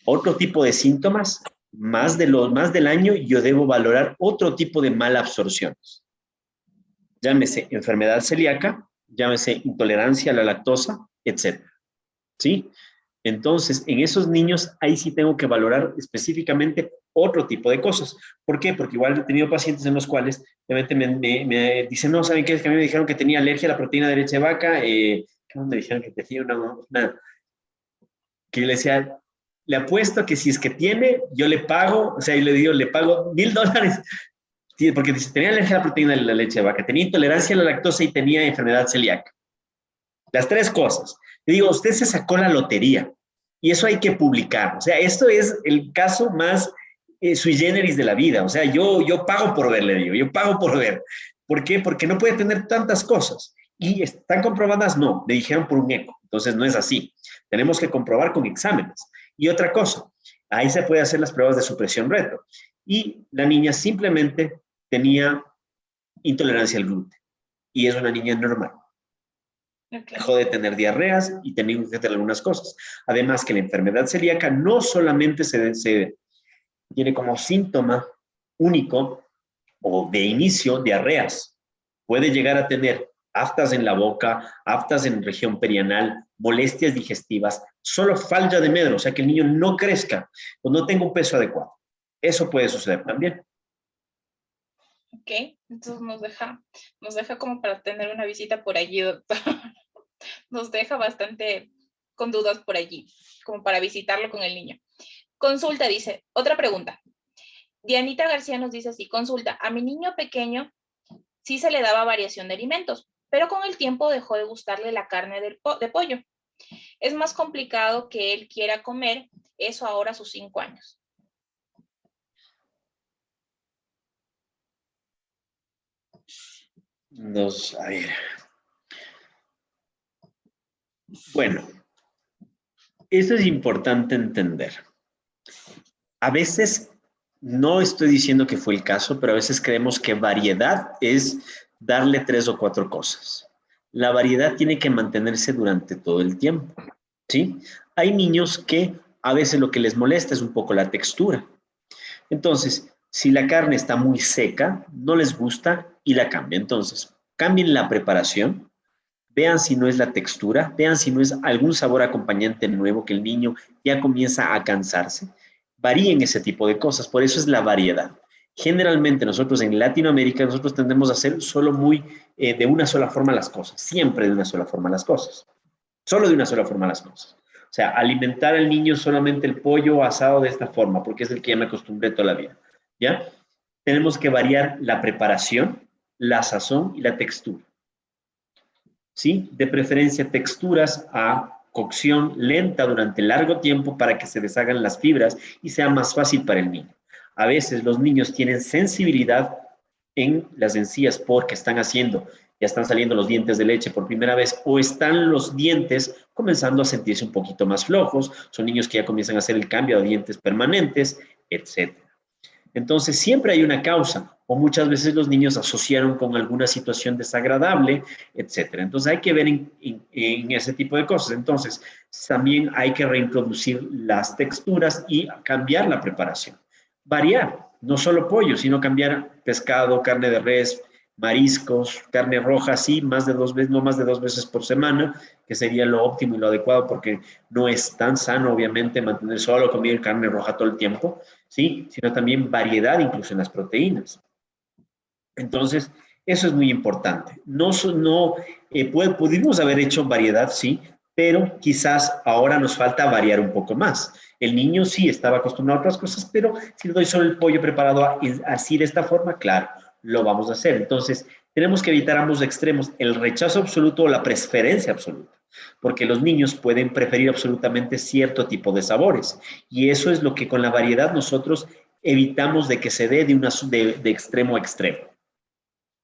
otro tipo de síntomas, más del año, yo debo valorar otro tipo de malabsorciones. Llámese enfermedad celíaca, llámese intolerancia a la lactosa, etc. ¿Sí? Entonces, en esos niños, ahí sí tengo que valorar específicamente otro tipo de cosas. ¿Por qué? Porque igual he tenido pacientes en los cuales realmente me dicen, no, ¿saben qué? Es que a mí me dijeron que tenía alergia a la proteína de leche de vaca. ¿Cómo me dijeron que tenía que yo le decía, le apuesto que si es que tiene, yo le pago, o sea, yo le digo, le pago $1,000, porque dice, tenía alergia a la proteína de la leche de vaca, tenía intolerancia a la lactosa y tenía enfermedad celíaca. Las 3 cosas. Le digo, usted se sacó la lotería y eso hay que publicar. O sea, esto es el caso más sui generis de la vida. O sea, yo pago por ver, le digo, yo pago por ver. ¿Por qué? Porque no puede tener tantas cosas. ¿Y están comprobadas? No, le dijeron por un eco. Entonces no es así. Tenemos que comprobar con exámenes. Y otra cosa, ahí se puede hacer las pruebas de supresión reto. Y la niña simplemente tenía intolerancia al gluten. Y es una niña normal. Dejó de tener diarreas y tenía que tener algunas cosas. Además que la enfermedad celíaca no solamente se tiene como síntoma único o de inicio diarreas. Puede llegar a tener aftas en la boca, aftas en región perianal, molestias digestivas, solo falla de medro, o sea que el niño no crezca o no tenga un peso adecuado. Eso puede suceder también. Ok, entonces nos deja como para tener una visita por allí, doctor. Nos deja bastante con dudas por allí, como para visitarlo con el niño. Consulta, dice, otra pregunta. Dianita García nos dice así, consulta, a mi niño pequeño sí se le daba variación de alimentos, pero con el tiempo dejó de gustarle la carne de pollo. Es más complicado que él quiera comer eso ahora a sus 5 años. A ver. Bueno, eso es importante entender. A veces, no estoy diciendo que fue el caso, pero a veces creemos que variedad es darle 3 o 4 cosas. La variedad tiene que mantenerse durante todo el tiempo, ¿sí? Hay niños que a veces lo que les molesta es un poco la textura. Entonces, si la carne está muy seca, no les gusta y la cambian. Entonces, cambien la preparación, vean si no es la textura, vean si no es algún sabor acompañante nuevo que el niño ya comienza a cansarse. Varíen ese tipo de cosas, por eso es la variedad. Generalmente nosotros en Latinoamérica, nosotros tendemos a hacer solo de una sola forma las cosas, siempre de una sola forma las cosas, solo de una sola forma las cosas. O sea, alimentar al niño solamente el pollo asado de esta forma, porque es el que ya me acostumbré toda la vida, ¿ya? Tenemos que variar la preparación, la sazón y la textura. ¿Sí? De preferencia texturas a cocción lenta durante largo tiempo para que se deshagan las fibras y sea más fácil para el niño. A veces los niños tienen sensibilidad en las encías porque ya están saliendo los dientes de leche por primera vez o están los dientes comenzando a sentirse un poquito más flojos, son niños que ya comienzan a hacer el cambio de dientes permanentes, etc. Entonces, siempre hay una causa, o muchas veces los niños asociaron con alguna situación desagradable, etcétera. Entonces, hay que ver en ese tipo de cosas. Entonces, también hay que reintroducir las texturas y cambiar la preparación. Variar, no solo pollo, sino cambiar pescado, carne de res, mariscos, carne roja, sí, más de 2 veces, no más de 2 veces por semana, que sería lo óptimo y lo adecuado porque no es tan sano, obviamente, mantener solo comer carne roja todo el tiempo, ¿sí? Sino también variedad incluso en las proteínas. Entonces, eso es muy importante. Pudimos haber hecho variedad, sí, pero quizás ahora nos falta variar un poco más. El niño sí estaba acostumbrado a otras cosas, pero si le doy solo el pollo preparado así de esta forma, claro, lo vamos a hacer. Entonces, tenemos que evitar ambos extremos, el rechazo absoluto o la preferencia absoluta, porque los niños pueden preferir absolutamente cierto tipo de sabores. Y eso es lo que con la variedad nosotros evitamos de que se dé de extremo a extremo.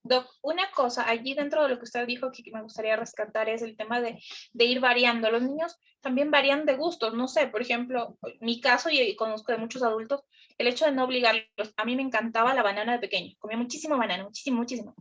Doc, una cosa, allí dentro de lo que usted dijo que me gustaría rescatar es el tema de ir variando. Los niños también varían de gustos, no sé, por ejemplo, mi caso, y conozco de muchos adultos, el hecho de no obligarlos. A mí me encantaba la banana de pequeño, comía muchísimo banana, muchísimo, muchísimo.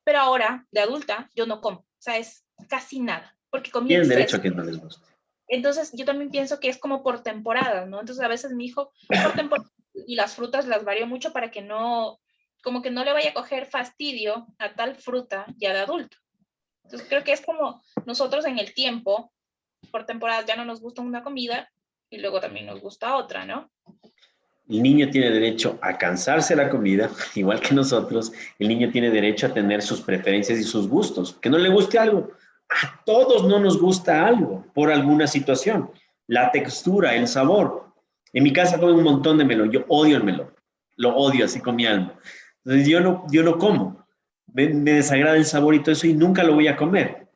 Pero ahora, de adulta, yo no como, o sea, es casi nada, porque comí Tienen exceso. derecho a que no les guste. Entonces, yo también pienso que es como por temporada, ¿no? Entonces, a veces mi hijo, por temporada, y las frutas las varío mucho para que no, como que no le vaya a coger fastidio a tal fruta ya de adulto. Entonces, creo que es como nosotros en el tiempo, por temporada ya no nos gusta una comida y luego también nos gusta otra, ¿no? El niño tiene derecho a cansarse de la comida, igual que nosotros. El niño tiene derecho a tener sus preferencias y sus gustos. Que no le guste algo. A todos no nos gusta algo por alguna situación. La textura, el sabor. En mi casa como un montón de melón. Yo odio el melón. Lo odio así con mi alma. Entonces yo no como. Me desagrada el sabor y todo eso y nunca lo voy a comer.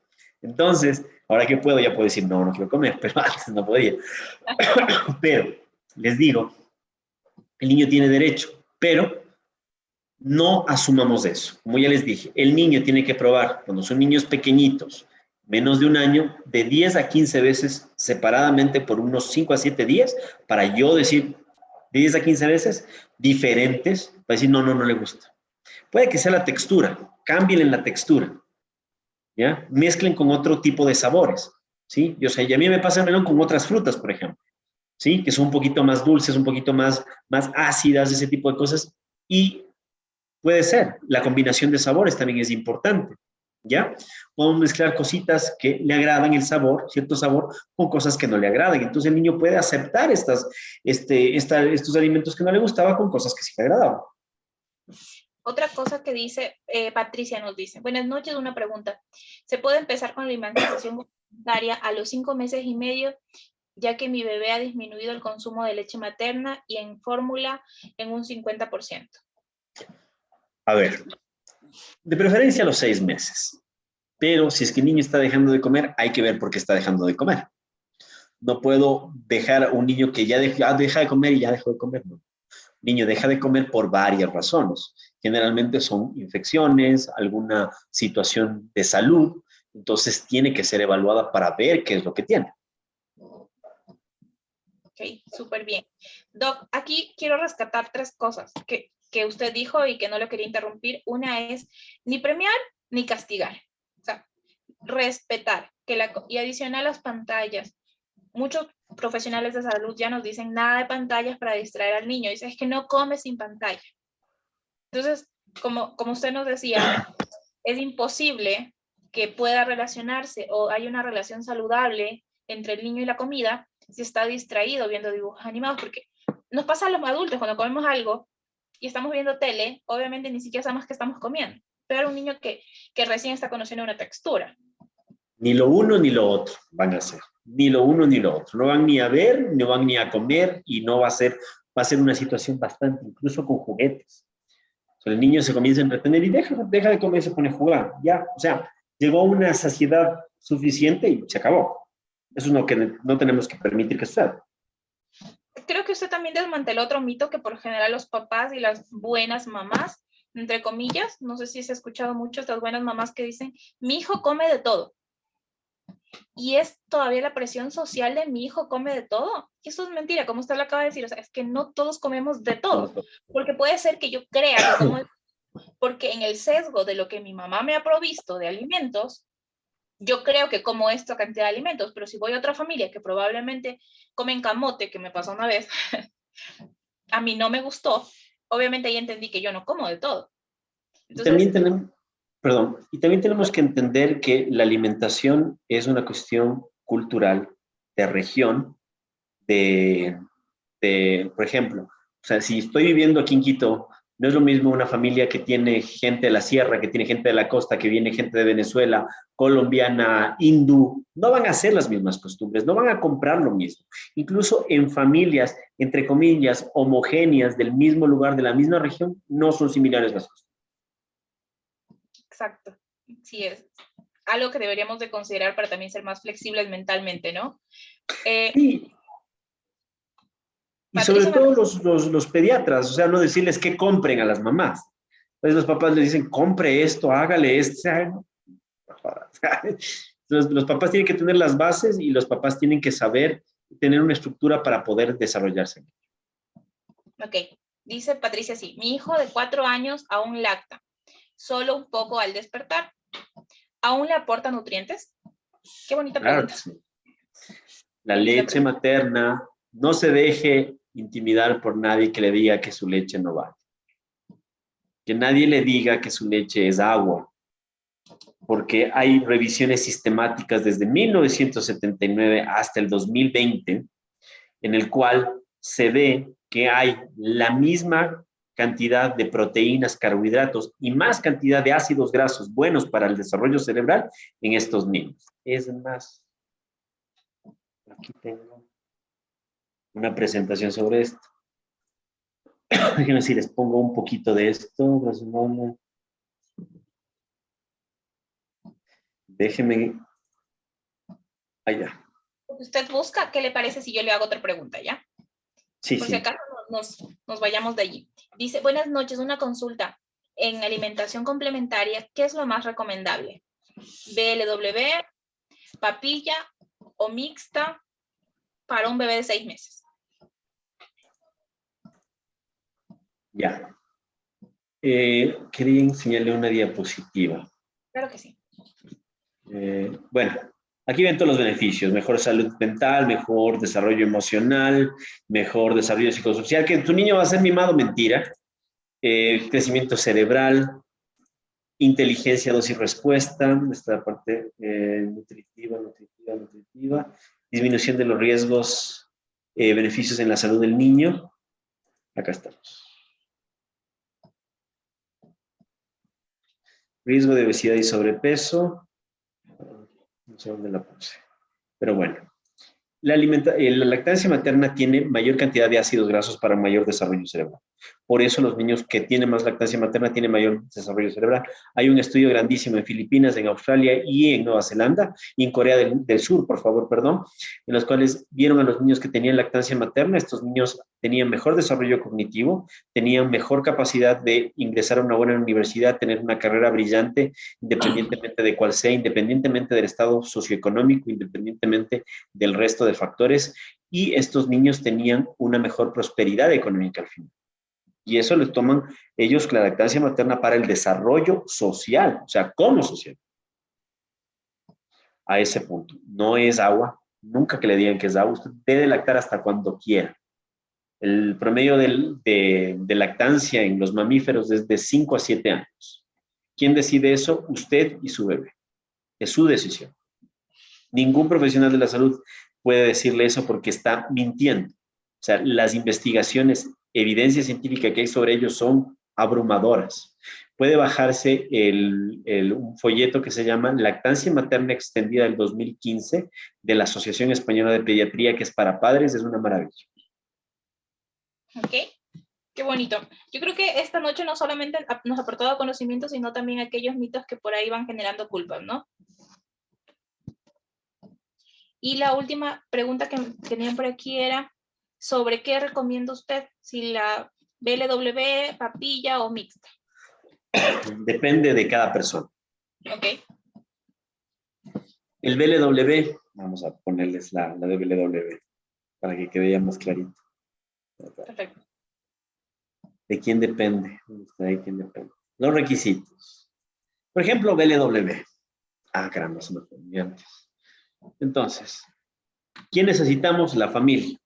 Entonces, ahora que puedo, ya puedo decir, no quiero comer, pero antes no podía. Pero les digo el niño tiene derecho, pero no asumamos eso. Como ya les dije, el niño tiene que probar, cuando son niños pequeñitos, menos de un año, de 10 a 15 veces separadamente por unos 5 a 7 días, para yo decir de 10 a 15 veces diferentes, para decir, no, no le gusta. Puede que sea la textura, cambien en la textura, ¿ya? Mezclen con otro tipo de sabores, ¿sí? Y, o sea, y a mí me pasa el melón con otras frutas, por ejemplo, ¿sí? Que son un poquito más dulces, un poquito más ácidas, ese tipo de cosas, y puede ser, la combinación de sabores también es importante, ¿ya? Podemos mezclar cositas que le agradan el sabor, cierto sabor, con cosas que no le agradan. Entonces el niño puede aceptar estos alimentos que no le gustaba con cosas que sí le agradaban. Otra cosa que dice, Patricia nos dice, buenas noches, una pregunta. ¿Se puede empezar con la alimentación complementaria a los 5 meses y medio, ya que mi bebé ha disminuido el consumo de leche materna y en fórmula en un 50%? A ver, de preferencia a los 6 meses. Pero si es que el niño está dejando de comer, hay que ver por qué está dejando de comer. No puedo dejar a un niño que ya deja de comer y ya dejó de comer. No. Niño deja de comer por varias razones. Generalmente son infecciones, alguna situación de salud, entonces tiene que ser evaluada para ver qué es lo que tiene. Ok, súper bien. Doc, aquí quiero rescatar 3 cosas que usted dijo y que no lo quería interrumpir. Una es ni premiar ni castigar. O sea, respetar. Y adicional a las pantallas. Muchos profesionales de salud ya nos dicen nada de pantallas para distraer al niño. Dice, es que no come sin pantalla. Entonces, como usted nos decía, es imposible que pueda relacionarse o hay una relación saludable entre el niño y la comida si está distraído viendo dibujos animados, porque nos pasa a los adultos cuando comemos algo y estamos viendo tele, obviamente ni siquiera sabemos qué estamos comiendo, pero un niño que recién está conociendo una textura. Ni lo uno ni lo otro van a hacer. Ni lo uno ni lo otro. No van ni a ver, no van ni a comer y no va a ser una situación bastante, incluso con juguetes. O sea, el niño se comienza a entretener y deja de comer y se pone a jugar. Ya, o sea, llegó a una saciedad suficiente y se acabó. Eso es lo que no tenemos que permitir que suceda. Creo que usted también desmanteló otro mito que por general los papás y las buenas mamás, entre comillas, no sé si se ha escuchado mucho estas buenas mamás que dicen, mi hijo come de todo. Y es todavía la presión social de mi hijo come de todo. Y eso es mentira, como usted lo acaba de decir, o sea, es que no todos comemos de todo, porque puede ser que yo crea que como, porque en el sesgo de lo que mi mamá me ha provisto de alimentos, yo creo que como esta cantidad de alimentos, pero si voy a otra familia que probablemente comen camote, que me pasó una vez, a mí no me gustó, obviamente ahí entendí que yo no como de todo. Entonces, y también tenemos que entender que la alimentación es una cuestión cultural, de región, por ejemplo, o sea, si estoy viviendo aquí en Quito, no es lo mismo una familia que tiene gente de la sierra, que tiene gente de la costa, que viene gente de Venezuela, colombiana, hindú, no van a ser las mismas costumbres, no van a comprar lo mismo. Incluso en familias, entre comillas, homogéneas del mismo lugar, de la misma región, no son similares las costumbres. Exacto, sí es algo que deberíamos de considerar para también ser más flexibles mentalmente, ¿no? Sí. Y sobre todo los pediatras, o sea, no decirles que compren a las mamás. Entonces los papás les dicen, compre esto, hágale esto. Entonces, los papás tienen que tener las bases y los papás tienen que saber tener una estructura para poder desarrollarse. Ok, dice Patricia así, mi hijo de 4 años aún lacta, solo un poco al despertar. ¿Aún le aporta nutrientes? Qué bonita pregunta. Claro, sí. La leche materna, no se deje intimidar por nadie que le diga que su leche no vale. Que nadie le diga que su leche es agua, porque hay revisiones sistemáticas desde 1979 hasta el 2020, en el cual se ve que hay la misma cantidad de proteínas, carbohidratos y más cantidad de ácidos grasos buenos para el desarrollo cerebral en estos niños. Es más, aquí tengo una presentación sobre esto. Déjenme si les pongo un poquito de esto. Déjenme. Allá. Usted busca, ¿qué le parece si yo le hago otra pregunta, ya? Sí, Por sí. si acaso nos vayamos de allí. Dice, buenas noches, una consulta. En alimentación complementaria, ¿qué es lo más recomendable? ¿BLW, papilla o mixta para un bebé de 6 meses? Ya. Quería enseñarle una diapositiva. Claro que sí. Bueno, aquí ven todos los beneficios. Mejor salud mental, mejor desarrollo emocional, mejor desarrollo psicosocial. Que tu niño va a ser mimado, mentira. Crecimiento cerebral, inteligencia, dosis, respuesta. Esta parte nutritiva. Disminución de los riesgos, beneficios en la salud del niño. Acá estamos. Riesgo de obesidad y sobrepeso. No sé dónde la puse. Pero bueno. La lactancia materna tiene mayor cantidad de ácidos grasos para mayor desarrollo cerebral. Por eso los niños que tienen más lactancia materna tienen mayor desarrollo cerebral. Hay un estudio grandísimo en Filipinas, en Australia y en Nueva Zelanda, y en Corea del Sur, por favor, perdón, en los cuales vieron a los niños que tenían lactancia materna. Estos niños tenían mejor desarrollo cognitivo, tenían mejor capacidad de ingresar a una buena universidad, tener una carrera brillante, independientemente de cuál sea, independientemente del estado socioeconómico, independientemente del resto de factores, y estos niños tenían una mejor prosperidad económica al final. Y eso les toman ellos la lactancia materna para el desarrollo social, o sea, como social. A ese punto. No es agua, nunca que le digan que es agua, usted debe lactar hasta cuando quiera. El promedio de lactancia en los mamíferos es de 5 a 7 años. ¿Quién decide eso? Usted y su bebé. Es su decisión. Ningún profesional de la salud puede decirle eso porque está mintiendo. O sea, las investigaciones, evidencia científica que hay sobre ellos son abrumadoras. Puede bajarse un folleto que se llama Lactancia Materna Extendida del 2015 de la Asociación Española de Pediatría, que es para padres, es una maravilla. Ok, qué bonito. Yo creo que esta noche no solamente nos ha aportado conocimiento, sino también aquellos mitos que por ahí van generando culpas, ¿no? Y la última pregunta que tenían por aquí era sobre qué recomienda usted, si la BLW, papilla o mixta. Depende de cada persona. Ok. El BLW, vamos a ponerles la de BLW para que quede ya más clarito. Perfecto. ¿De quién depende? ¿De quién depende? Los requisitos. Por ejemplo, BLW. Ah, caramba, se me fue antes. Entonces, ¿quién necesitamos? La familia.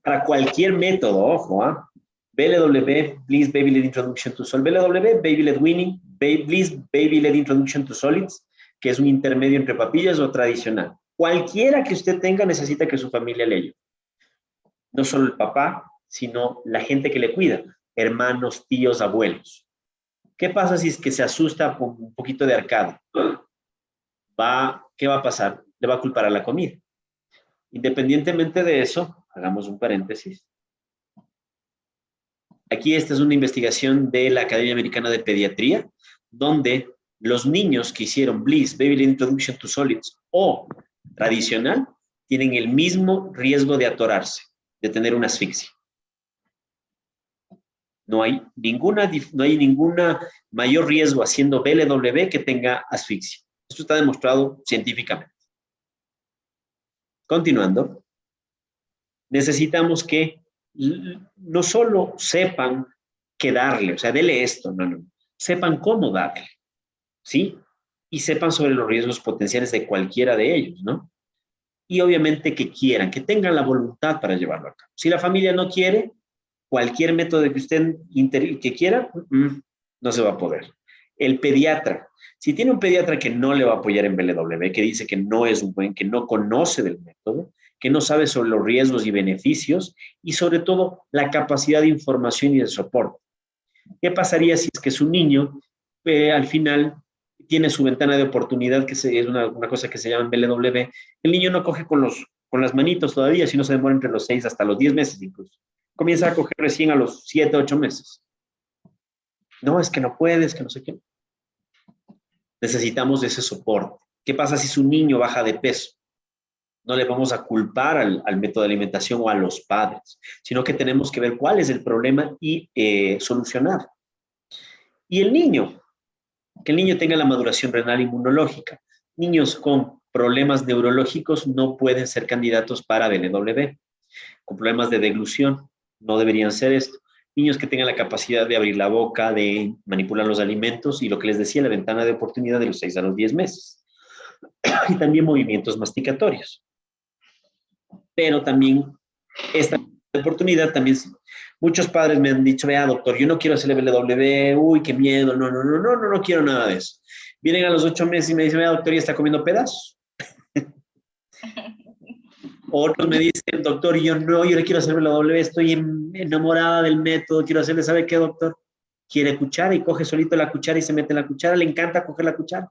Para cualquier método, ojo, BLW, Bliss Baby Led Introduction to Solids. BLW, Baby Led Weaning, Bliss Baby Led Introduction to Solids, que es un intermedio entre papillas o tradicional. Cualquiera que usted tenga necesita que su familia le ayude. No solo el papá, sino la gente que le cuida, hermanos, tíos, abuelos. ¿Qué pasa si es que se asusta con un poquito de arcada? ¿Qué va a pasar? Le va a culpar a la comida. Independientemente de eso, hagamos un paréntesis. Aquí esta es una investigación de la Academia Americana de Pediatría, donde los niños que hicieron Bliss, Baby Led Introduction to Solids o tradicional, tienen el mismo riesgo de atorarse, de tener una asfixia. No hay ninguna mayor riesgo haciendo BLW que tenga asfixia. Esto está demostrado científicamente. Continuando, necesitamos que no solo sepan qué darle, o sea, dele esto, no. Sepan cómo darle, ¿sí? Y sepan sobre los riesgos potenciales de cualquiera de ellos, ¿no? Y obviamente que quieran, que tengan la voluntad para llevarlo a cabo. Si la familia no quiere, cualquier método que usted que quiera, no se va a poder. El pediatra, si tiene un pediatra que no le va a apoyar en BLW, que dice que no es un buen, que no conoce del método, que no sabe sobre los riesgos y beneficios, y sobre todo la capacidad de información y de soporte. ¿Qué pasaría si es que su niño al final tiene su ventana de oportunidad, que es una cosa que se llama BLW? El niño no coge con las manitos todavía, sino se demora entre los 6 hasta los 10 meses incluso. Comienza a coger recién a los 7, 8 meses. No, es que no puedes, que no sé qué. Necesitamos ese soporte. ¿Qué pasa si su niño baja de peso? No le vamos a culpar al método de alimentación o a los padres, sino que tenemos que ver cuál es el problema y solucionar. Y el niño, que el niño tenga la maduración renal inmunológica. Niños con problemas neurológicos no pueden ser candidatos para BNW. Con problemas de deglución no deberían ser esto. Niños que tengan la capacidad de abrir la boca, de manipular los alimentos y lo que les decía, la ventana de oportunidad de los 6 a los 10 meses. Y también movimientos masticatorios. Pero también esta oportunidad también, muchos padres me han dicho, vea doctor, yo no quiero hacer BNW, uy, qué miedo, no quiero nada de eso. Vienen a los 8 meses y me dicen, vea doctor, ya está comiendo pedazos. Otros me dicen, doctor, yo le quiero hacer BNW, estoy enamorada del método, quiero hacerle, ¿sabe qué, doctor? Quiere cuchara y coge solito la cuchara y se mete en la cuchara, le encanta coger la cuchara.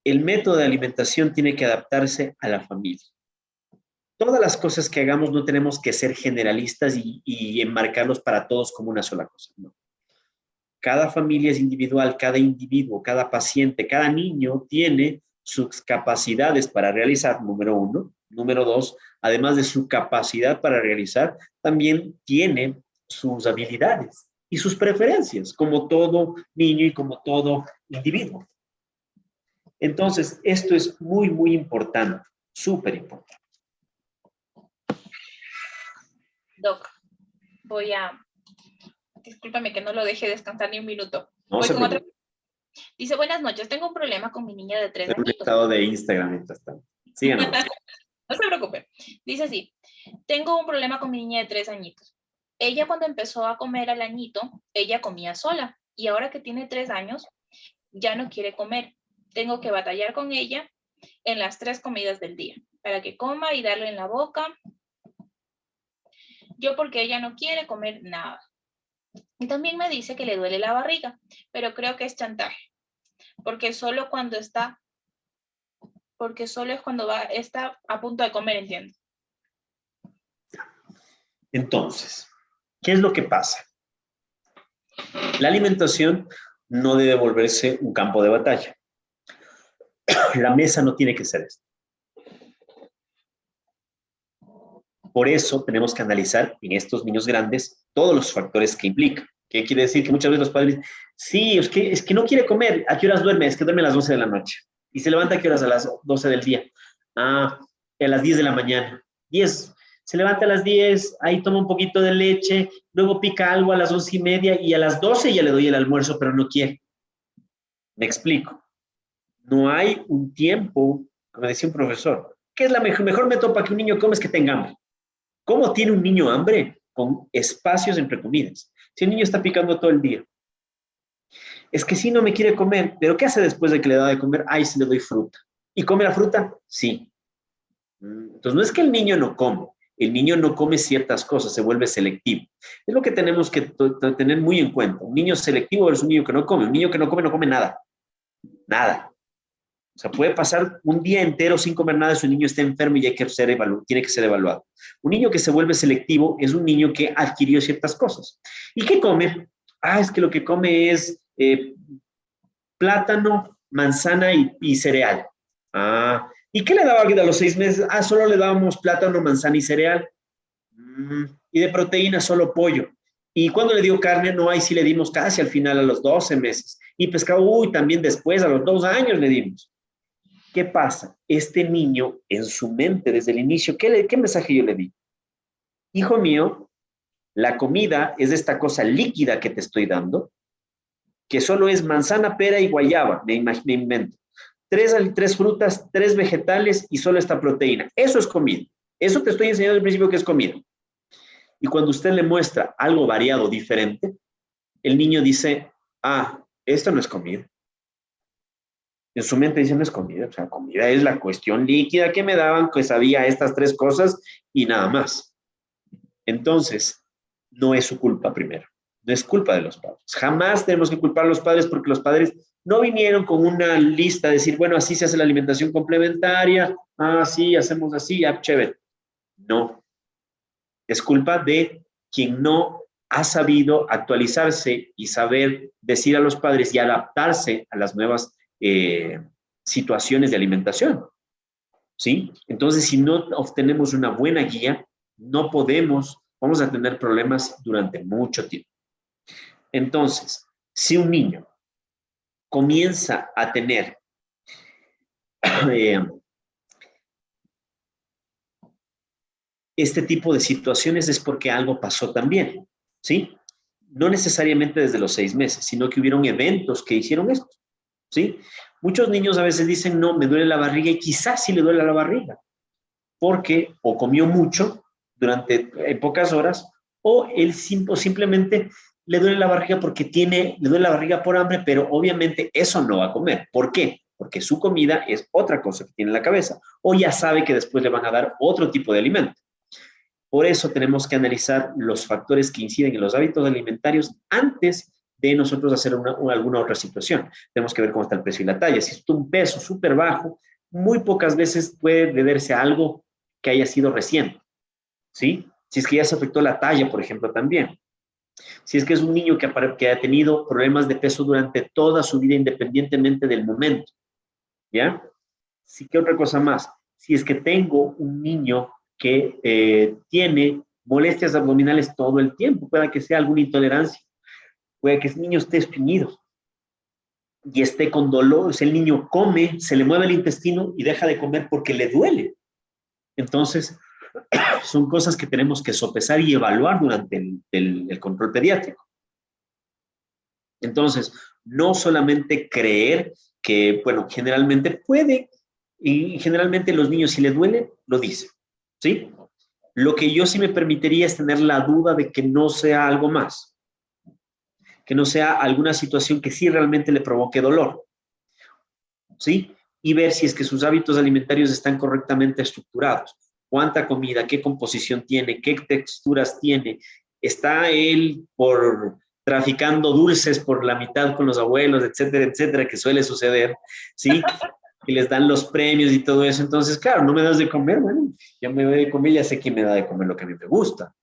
El método de alimentación tiene que adaptarse a la familia. Todas las cosas que hagamos no tenemos que ser generalistas y enmarcarlos para todos como una sola cosa. No. Cada familia es individual, cada individuo, cada paciente, cada niño tiene sus capacidades para realizar, número uno. Número dos, además de su capacidad para realizar, también tiene sus habilidades y sus preferencias, como todo niño y como todo individuo. Entonces, esto es muy, muy importante, súper importante. Doc, discúlpame que no lo deje descansar ni un minuto. No Voy se con otra. preocupe. Dice, buenas noches, tengo un problema con mi niña de 3 Un añitos. estado de Instagram mientras tanto. Síganos. No se preocupe. Dice así, tengo un problema con mi niña de 3 añitos. Ella cuando empezó a comer al añito, ella comía sola. Y ahora que tiene 3 años, ya no quiere comer. Tengo que batallar con ella en las 3 comidas del día, para que coma y darle en la boca. Yo porque ella no quiere comer nada. Y también me dice que le duele la barriga, pero creo que es chantaje. Porque solo es cuando está a punto de comer, entiendo. Entonces, ¿qué es lo que pasa? La alimentación no debe volverse un campo de batalla. La mesa no tiene que ser esto. Por eso tenemos que analizar en estos niños grandes todos los factores que implican. ¿Qué quiere decir? Que muchas veces los padres dicen, sí, es que no quiere comer. ¿A qué horas duerme? Es que duerme a las 12 de la noche. ¿Y se levanta a qué horas? A las 12 del día. Ah, a las 10 de la mañana. 10. Se levanta a las 10, ahí toma un poquito de leche, luego pica algo a las 11:30 y a las 12 ya le doy el almuerzo, pero no quiere. Me explico. No hay un tiempo, como decía un profesor, ¿qué es la mejor método para que un niño coma? Es que tenga hambre. ¿Cómo tiene un niño hambre? Con espacios entre comidas. Si el niño está picando todo el día, es que sí no me quiere comer, pero ¿qué hace después de que le da de comer? Ay, sí le doy fruta. ¿Y come la fruta? Sí. Entonces no es que el niño no come, el niño no come ciertas cosas, se vuelve selectivo. Es lo que tenemos que tener muy en cuenta. Un niño selectivo es un niño que no come. Un niño que no come nada. Nada. O sea, puede pasar un día entero sin comer nada, su niño está enfermo y tiene que ser evaluado. Un niño que se vuelve selectivo es un niño que adquirió ciertas cosas. ¿Y qué come? Ah, es que lo que come es plátano, manzana y cereal. Ah, ¿y qué le daba a los 6 meses? Ah, solo le dábamos plátano, manzana y cereal. Y de proteína solo pollo. ¿Y cuando le dio carne? No, ahí sí le dimos casi al final a los 12 meses. Y pescado, uy, también después, a los 2 años le dimos. ¿Qué pasa? Este niño, en su mente, desde el inicio, ¿qué mensaje yo le di? Hijo mío, la comida es esta cosa líquida que te estoy dando, que solo es manzana, pera y guayaba, me invento. 3 frutas, 3 vegetales y solo esta proteína. Eso es comida. Eso te estoy enseñando al principio que es comida. Y cuando usted le muestra algo variado, diferente, el niño dice, ah, esto no es comida. En su mente dice, no es comida, o sea, comida es la cuestión líquida que me daban, que sabía estas 3 cosas y nada más. Entonces, no es su culpa primero, no es culpa de los padres. Jamás tenemos que culpar a los padres porque los padres no vinieron con una lista de decir, bueno, así se hace la alimentación complementaria, sí, hacemos así, ya, chévere. No, es culpa de quien no ha sabido actualizarse y saber decir a los padres y adaptarse a las nuevas situaciones de alimentación. ¿sí? Entonces, si no obtenemos una buena guía, vamos a tener problemas durante mucho tiempo. Entonces, si un niño comienza a tener este tipo de situaciones es porque algo pasó también, ¿sí? No necesariamente desde los 6 meses, sino que hubieron eventos que hicieron esto, ¿sí? Muchos niños a veces dicen, no, me duele la barriga y quizás sí le duele la barriga, porque o comió mucho durante pocas horas o él simplemente le duele la barriga porque le duele la barriga por hambre, pero obviamente eso no va a comer. ¿Por qué? Porque su comida es otra cosa que tiene en la cabeza o ya sabe que después le van a dar otro tipo de alimento. Por eso tenemos que analizar los factores que inciden en los hábitos alimentarios antes de nosotros hacer alguna otra situación. Tenemos que ver cómo está el peso y la talla. Si es un peso súper bajo, muy pocas veces puede deberse a algo que haya sido reciente, ¿sí? Si es que ya se afectó la talla, por ejemplo, también. Si es que es un niño que ha tenido problemas de peso durante toda su vida, independientemente del momento, ¿ya? Sí, ¿qué otra cosa más? Si es que tengo un niño que tiene molestias abdominales todo el tiempo, puede que sea alguna intolerancia, puede que ese niño esté estreñido y esté con dolor, el niño come, se le mueve el intestino y deja de comer porque le duele. Entonces, son cosas que tenemos que sopesar y evaluar durante el control pediátrico. Entonces, no solamente creer que, bueno, generalmente puede, y generalmente los niños si les duele, lo dicen, ¿sí? Lo que yo sí me permitiría es tener la duda de que no sea algo más, que no sea alguna situación que sí realmente le provoque dolor, ¿sí? Y ver si es que sus hábitos alimentarios están correctamente estructurados. ¿Cuánta comida? ¿Qué composición tiene? ¿Qué texturas tiene? ¿Está él traficando dulces por la mitad con los abuelos, etcétera, etcétera, que suele suceder, ¿sí? Que les dan los premios y todo eso. Entonces, claro, no me das de comer, bueno, ya me doy de comer, ya sé quién me da de comer lo que a mí me gusta.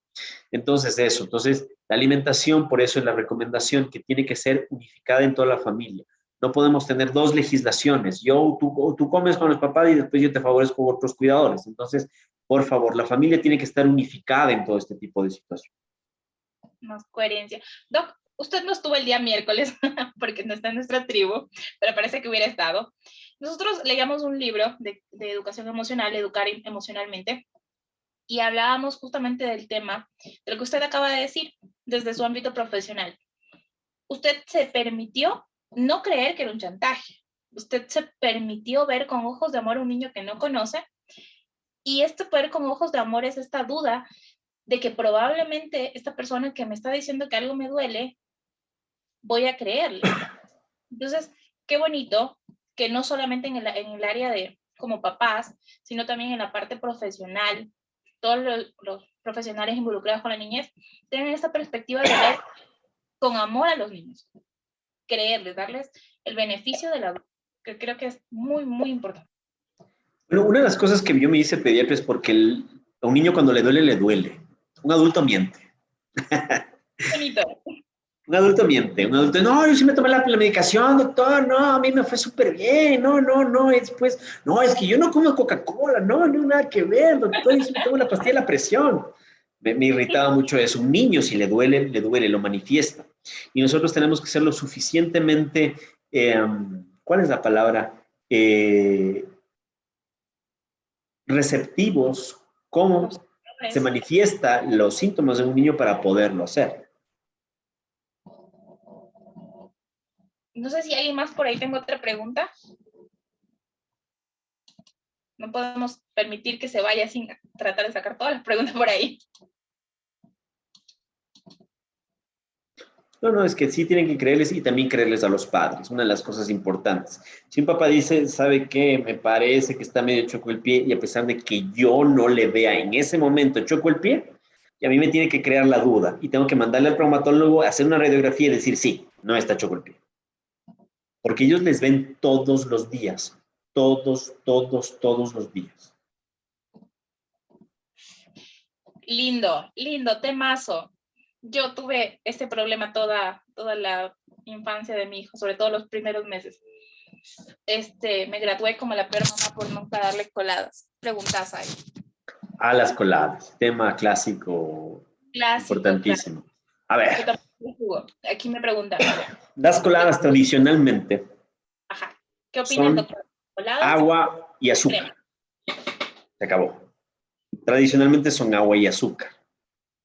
Entonces, eso. Entonces, la alimentación, por eso es la recomendación que tiene que ser unificada en toda la familia. No podemos tener dos legislaciones. Tú comes con los papás y después yo te favorezco con otros cuidadores. Entonces, por favor, la familia tiene que estar unificada en todo este tipo de situaciones. Más coherencia. Doc, usted no estuvo el día miércoles porque no está en nuestra tribu, pero parece que hubiera estado. Nosotros leíamos un libro de educación emocional, Educar emocionalmente, y hablábamos justamente del tema, de lo que usted acaba de decir, desde su ámbito profesional. Usted se permitió no creer que era un chantaje. Usted se permitió ver con ojos de amor a un niño que no conoce, y este ver con ojos de amor es esta duda de que probablemente esta persona que me está diciendo que algo me duele, voy a creerle. Entonces, qué bonito que no solamente en el área de como papás, sino también en la parte profesional, todos los profesionales involucrados con la niñez tienen esta perspectiva de ver con amor a los niños, creerles, darles el beneficio de la duda, que creo que es muy, muy importante. Bueno, una de las cosas que yo me hice pediatra es porque a un niño cuando le duele. Un adulto miente. Bonito. Un adulto miente, un adulto, no, yo sí me tomé la medicación, doctor, no, a mí me fue súper bien, no, después, no, es que yo no como Coca-Cola, no, nada que ver, doctor, yo sí me tomo la pastilla de la presión. Me irritaba mucho eso. Un niño, si le duele, lo manifiesta. Y nosotros tenemos que ser lo suficientemente, ¿cuál es la palabra? Receptivos, cómo se manifiesta los síntomas de un niño para poderlo hacer. No sé si hay más por ahí, tengo otra pregunta. No podemos permitir que se vaya sin tratar de sacar todas las preguntas por ahí. No, es que sí tienen que creerles y también creerles a los padres, una de las cosas importantes. Si un papá dice, ¿sabe qué? Me parece que está medio choco el pie y a pesar de que yo no le vea en ese momento choco el pie, y a mí me tiene que crear la duda y tengo que mandarle al traumatólogo a hacer una radiografía y decir, sí, no está choco el pie. Porque ellos les ven todos los días, todos los días. Lindo, temazo. Yo tuve este problema toda la infancia de mi hijo, sobre todo los primeros meses. me gradué como la peor mamá por nunca darle coladas. Preguntas ahí. A las coladas, tema clásico, Clásico, importantísimo. A claro. ver, Yo también jugo. Aquí me preguntan. las coladas tradicionalmente Ajá. ¿Qué opina el son doctor? ¿Coladas? agua y azúcar. Se acabó. Tradicionalmente son agua y azúcar.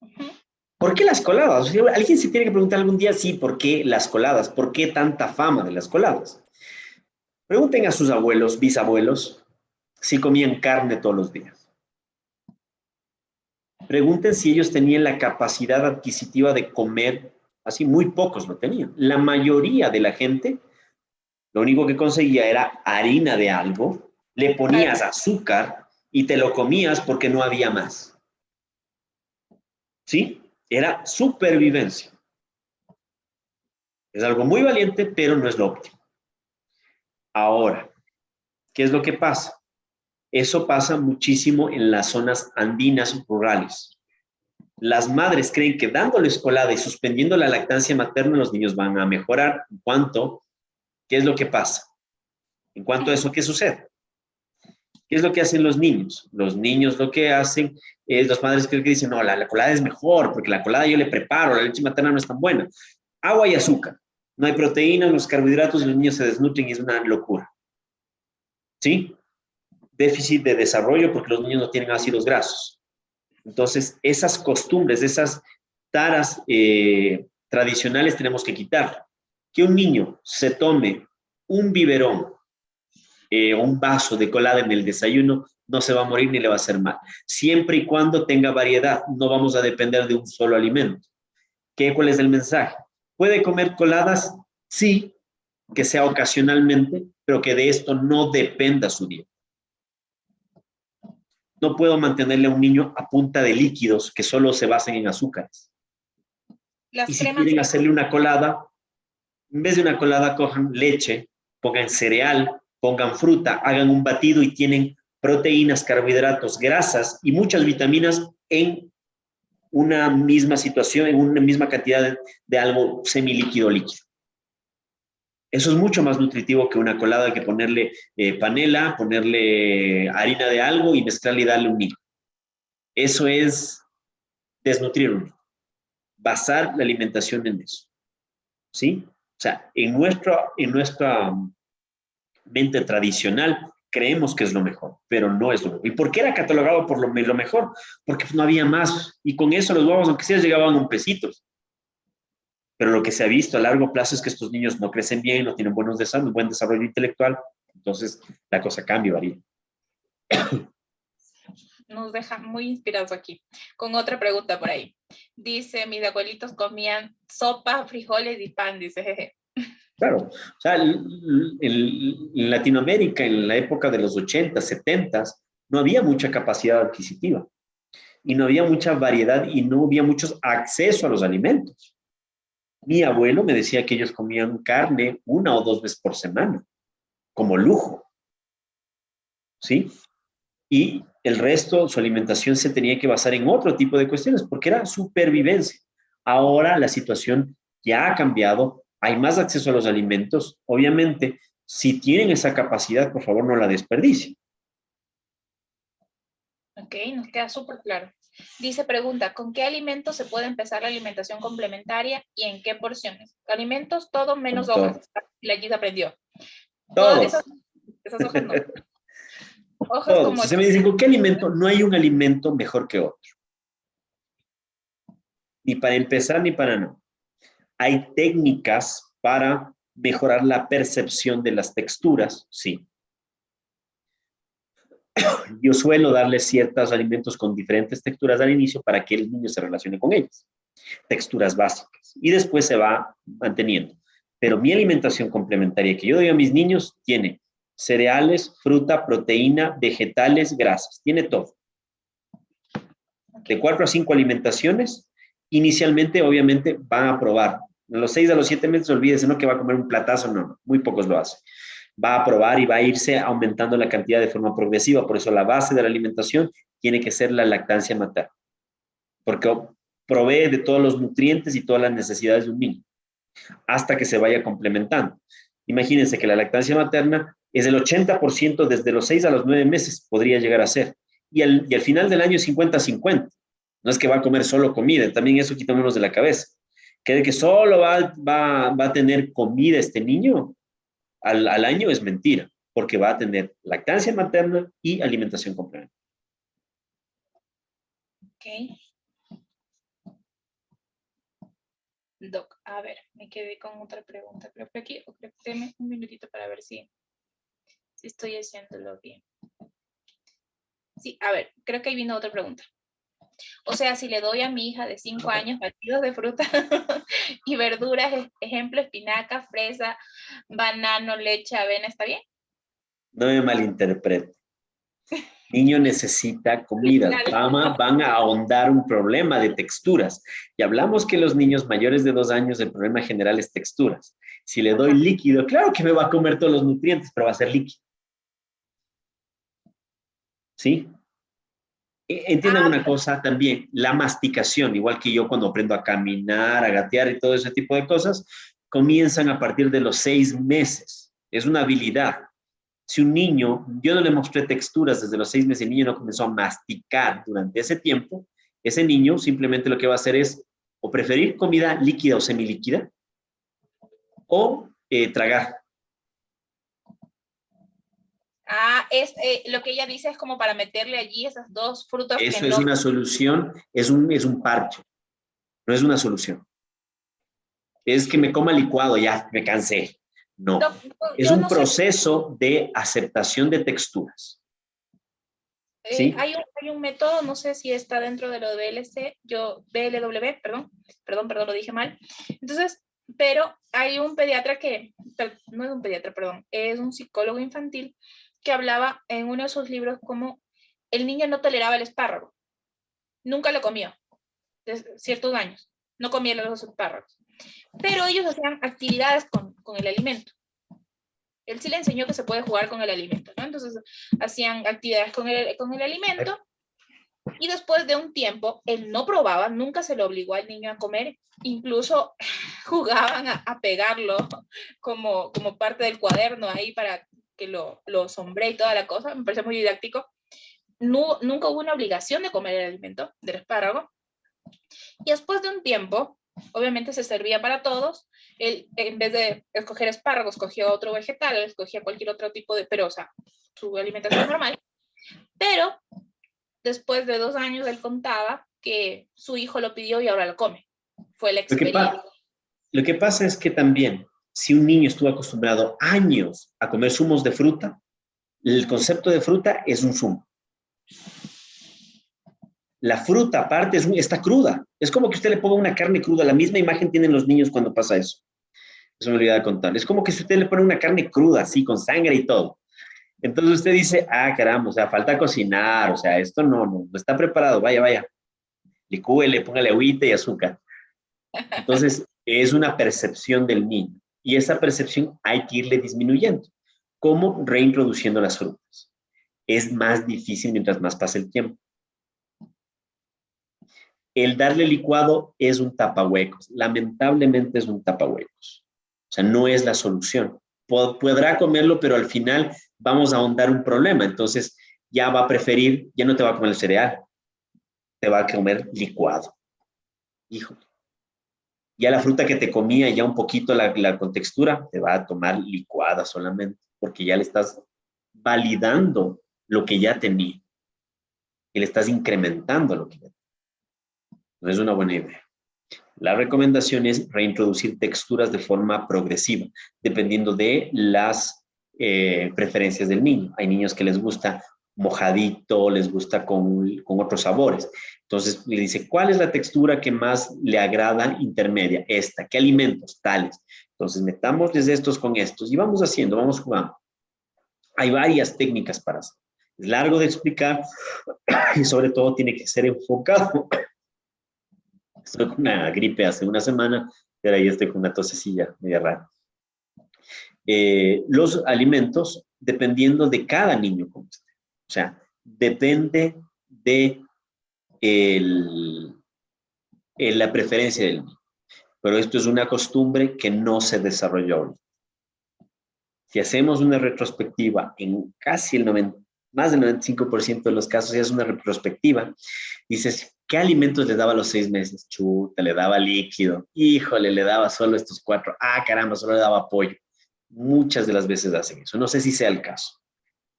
Ujú. ¿Por qué las coladas? O sea, alguien se tiene que preguntar algún día, sí, ¿por qué las coladas? ¿Por qué tanta fama de las coladas? Pregunten a sus abuelos, bisabuelos, si comían carne todos los días. Pregunten si ellos tenían la capacidad adquisitiva de comer, así muy pocos lo tenían. La mayoría de la gente, lo único que conseguía era harina de algo, le ponías azúcar y te lo comías porque no había más. ¿Sí? Era supervivencia. Es algo muy valiente, pero no es lo óptimo. Ahora, ¿qué es lo que pasa? Eso pasa muchísimo en las zonas andinas rurales. Las madres creen que dándoles colada y suspendiendo la lactancia materna, los niños van a mejorar. En cuanto, ¿qué es lo que pasa? En cuanto a eso, ¿qué sucede? ¿Qué es lo que hacen los niños? Los niños lo que hacen es, los padres creen que dicen, no, la colada es mejor, porque la colada yo le preparo, la leche materna no es tan buena. Agua y azúcar. No hay proteínas, los carbohidratos, los niños se desnutren y es una locura. ¿Sí? Déficit de desarrollo porque los niños no tienen ácidos grasos. Entonces, esas costumbres, esas taras tradicionales tenemos que quitar. Que un niño se tome un biberón o un vaso de colada en el desayuno, no se va a morir ni le va a hacer mal. Siempre y cuando tenga variedad, no vamos a depender de un solo alimento. ¿Cuál es el mensaje? ¿Puede comer coladas? Sí, que sea ocasionalmente, pero que de esto no dependa su dieta. No puedo mantenerle a un niño a punta de líquidos que solo se basen en azúcares. Las Y si cremas. quieren hacerle una colada, en vez de una colada, cojan leche, pongan cereal, pongan fruta, hagan un batido y tienen proteínas, carbohidratos, grasas y muchas vitaminas en una misma situación, en una misma cantidad de algo semilíquido líquido. Eso es mucho más nutritivo que una colada, que ponerle panela, ponerle harina de algo y mezclarle y darle un nido. Eso es desnutrir un niño. Basar la alimentación en eso. ¿Sí? O sea, en nuestra mente tradicional creemos que es lo mejor, pero no es lo mejor. ¿Y por qué era catalogado por lo mejor? Porque no había más. Y con eso los huevos, aunque sea, llegaban a un pesito. Pero lo que se ha visto a largo plazo es que estos niños no crecen bien, no tienen buen desarrollo intelectual. Entonces, la cosa cambia y varía. Nos deja muy inspirados aquí. Con otra pregunta por ahí. Dice, mis abuelitos comían sopa, frijoles y pan, dice, jeje. Claro, o sea, en Latinoamérica, en la época de los 80, 70, no había mucha capacidad adquisitiva y no había mucha variedad y no había mucho acceso a los alimentos. Mi abuelo me decía que ellos comían carne 1 o 2 veces por semana, como lujo, ¿sí? Y el resto, su alimentación se tenía que basar en otro tipo de cuestiones, porque era supervivencia. Ahora la situación ya ha cambiado, hay más acceso a los alimentos. Obviamente, si tienen esa capacidad, por favor, no la desperdicien. Ok, nos queda súper claro. Dice, pregunta, ¿con qué alimentos se puede empezar la alimentación complementaria y en qué porciones? Alimentos, todo menos Con hojas. La Gis aprendió. Todas todos, esas hojas no. Hojas todos. como... Si se me dicen, ¿con qué alimento? No hay un alimento mejor que otro. Ni para empezar, ni para no. Hay técnicas para mejorar la percepción de las texturas, sí. Yo suelo darle ciertos alimentos con diferentes texturas al inicio para que el niño se relacione con ellas. Texturas básicas. Y después se va manteniendo. Pero mi alimentación complementaria que yo doy a mis niños tiene cereales, fruta, proteína, vegetales, grasas. Tiene todo. De 4 a 5 alimentaciones. Inicialmente, obviamente, van a probar. De los 6 a los 7 meses, olvídese, no que va a comer un platazo, no. Muy pocos lo hacen. Va a probar y va a irse aumentando la cantidad de forma progresiva. Por eso la base de la alimentación tiene que ser la lactancia materna, porque provee de todos los nutrientes y todas las necesidades de un niño, hasta que se vaya complementando. Imagínense que la lactancia materna es el 80% desde los 6 a los 9 meses, podría llegar a ser. Y al final del año es 50-50. No es que va a comer solo comida, también eso quitémonos de la cabeza. Que solo va a tener comida este niño al año es mentira, porque va a tener lactancia materna y alimentación complementaria. Ok. Doc, a ver, me quedé con otra pregunta. Creo que aquí, déme un minutito para ver si estoy haciéndolo bien. Sí, a ver, creo que ahí vino otra pregunta. O sea, si le doy a mi hija de 5 años batidos de fruta y verduras, ejemplo, espinaca, fresa, banano, leche, avena, ¿está bien? No me malinterprete. Niño necesita comida. Van a ahondar un problema de texturas. Y hablamos que los niños mayores de 2 años, el problema general es texturas. Si le doy líquido, claro que me va a comer todos los nutrientes, pero va a ser líquido. ¿Sí? Entiendan una cosa también, la masticación, igual que yo cuando aprendo a caminar, a gatear y todo ese tipo de cosas, comienzan a partir de los 6 meses. Es una habilidad. Si un niño, yo no le mostré texturas desde los 6 meses, el niño no comenzó a masticar durante ese tiempo, ese niño simplemente lo que va a hacer es o preferir comida líquida o semilíquida o tragar. Lo que ella dice es como para meterle allí esas dos frutas Eso que es no... una solución, es un parche, no es una solución. Es que me coma licuado, ya me cansé. No, es yo un no sé. proceso de aceptación de texturas. ¿Sí? Hay un método, no sé si está dentro de lo de BLW, perdón, lo dije mal. Entonces, pero hay un pediatra no es un pediatra, perdón, es un psicólogo infantil que hablaba en uno de sus libros como el niño no toleraba el espárrago. Nunca lo comió, desde ciertos años. No comía los espárragos. Pero ellos hacían actividades con el alimento. Él sí le enseñó que se puede jugar con el alimento, ¿no? Entonces hacían actividades con el alimento y después de un tiempo él no probaba, nunca se lo obligó al niño a comer, incluso jugaban a pegarlo como parte del cuaderno ahí para que lo sombré y toda la cosa, me parece muy didáctico. No, nunca hubo una obligación de comer el alimento del espárrago y después de un tiempo, obviamente se servía para todos. Él, en vez de escoger espárragos, escogía otro vegetal, escogía cualquier otro tipo pero, o sea, su alimentación normal. Pero después de 2 años, él contaba que su hijo lo pidió y ahora lo come. Fue la experiencia. Lo que pasa es que también, si un niño estuvo acostumbrado años a comer zumos de fruta, el concepto de fruta es un zumo. La fruta aparte está cruda. Es como que usted le ponga una carne cruda. La misma imagen tienen los niños cuando pasa eso. Eso me olvidé de contar. Es como que si usted le pone una carne cruda, así, con sangre y todo. Entonces usted dice, caramba, o sea, falta cocinar, o sea, esto no está preparado, vaya. Licúele, póngale agüita y azúcar. Entonces, es una percepción del niño. Y esa percepción hay que irle disminuyendo. ¿Cómo? Reintroduciendo las frutas. Es más difícil mientras más pasa el tiempo. El darle licuado es un tapahuecos. Lamentablemente es un tapahuecos. O sea, no es la solución. Podrá comerlo, pero al final vamos a ahondar un problema. Entonces, ya va a preferir, ya no te va a comer el cereal, te va a comer licuado. Híjole. Ya la fruta que te comía, ya un poquito la contextura, te va a tomar licuada solamente, porque ya le estás validando lo que ya tenía. Y le estás incrementando lo que ya tenía. No es una buena idea. La recomendación es reintroducir texturas de forma progresiva, dependiendo de las preferencias del niño. Hay niños que les gusta mojadito, les gusta con otros sabores. Entonces le dice, ¿cuál es la textura que más le agrada intermedia? Esta. ¿Qué alimentos? Tales. Entonces metamos desde estos con estos y vamos haciendo, vamos jugando. Hay varias técnicas para hacer. Es largo de explicar y sobre todo tiene que ser enfocado. Estoy con una gripe hace una semana, pero ahí estoy con una tosecilla media rara. Los alimentos, dependiendo de cada niño, como esté. O sea, depende de la preferencia del niño. Pero esto es una costumbre que no se desarrolló ahorita. Si hacemos una retrospectiva en casi el 90, más del 95% de los casos, si es una retrospectiva, dices, ¿qué alimentos le daba a los 6 meses? Chuta, le daba líquido. Híjole, le daba solo estos 4. Ah, caramba, solo le daba pollo. Muchas de las veces hacen eso. No sé si sea el caso,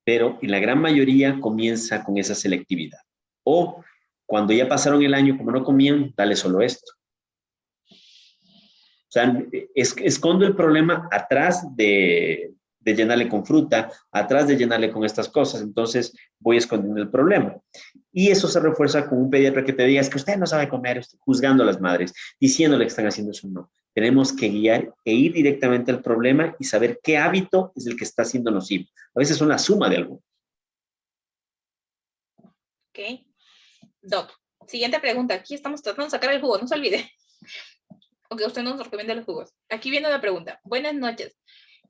pero en la gran mayoría comienza con esa selectividad. O cuando ya pasaron el año, como no comían, dale solo esto. O sea, escondo el problema atrás de llenarle con fruta, atrás de llenarle con estas cosas, entonces voy escondiendo el problema. Y eso se refuerza con un pediatra que te diga, es que usted no sabe comer, juzgando a las madres, diciéndole que están haciendo eso. No, tenemos que guiar e ir directamente al problema y saber qué hábito es el que está siendo nocivo. A veces son la suma de algo. Ok. Doc, siguiente pregunta. Aquí estamos tratando de sacar el jugo, no se olvide. Aunque usted no nos recomienda los jugos. Aquí viene una pregunta. Buenas noches.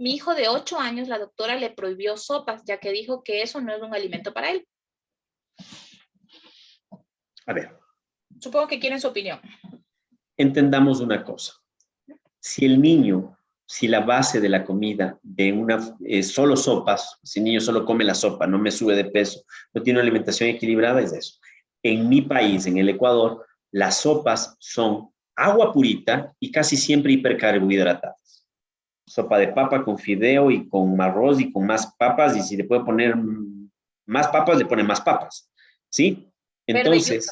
Mi hijo de 8 años, la doctora le prohibió sopas, ya que dijo que eso no es un alimento para él. A ver. Supongo que quieren su opinión. Entendamos una cosa. Si el niño, si la base de la comida de una solo sopas, si el niño solo come la sopa, no me sube de peso, no tiene una alimentación equilibrada, es eso. En mi país, en el Ecuador, las sopas son agua purita y casi siempre hipercarbohidratadas. Sopa de papa con fideo y con arroz y con más papas, y si le puede poner más papas, le pone más papas, ¿sí? Entonces,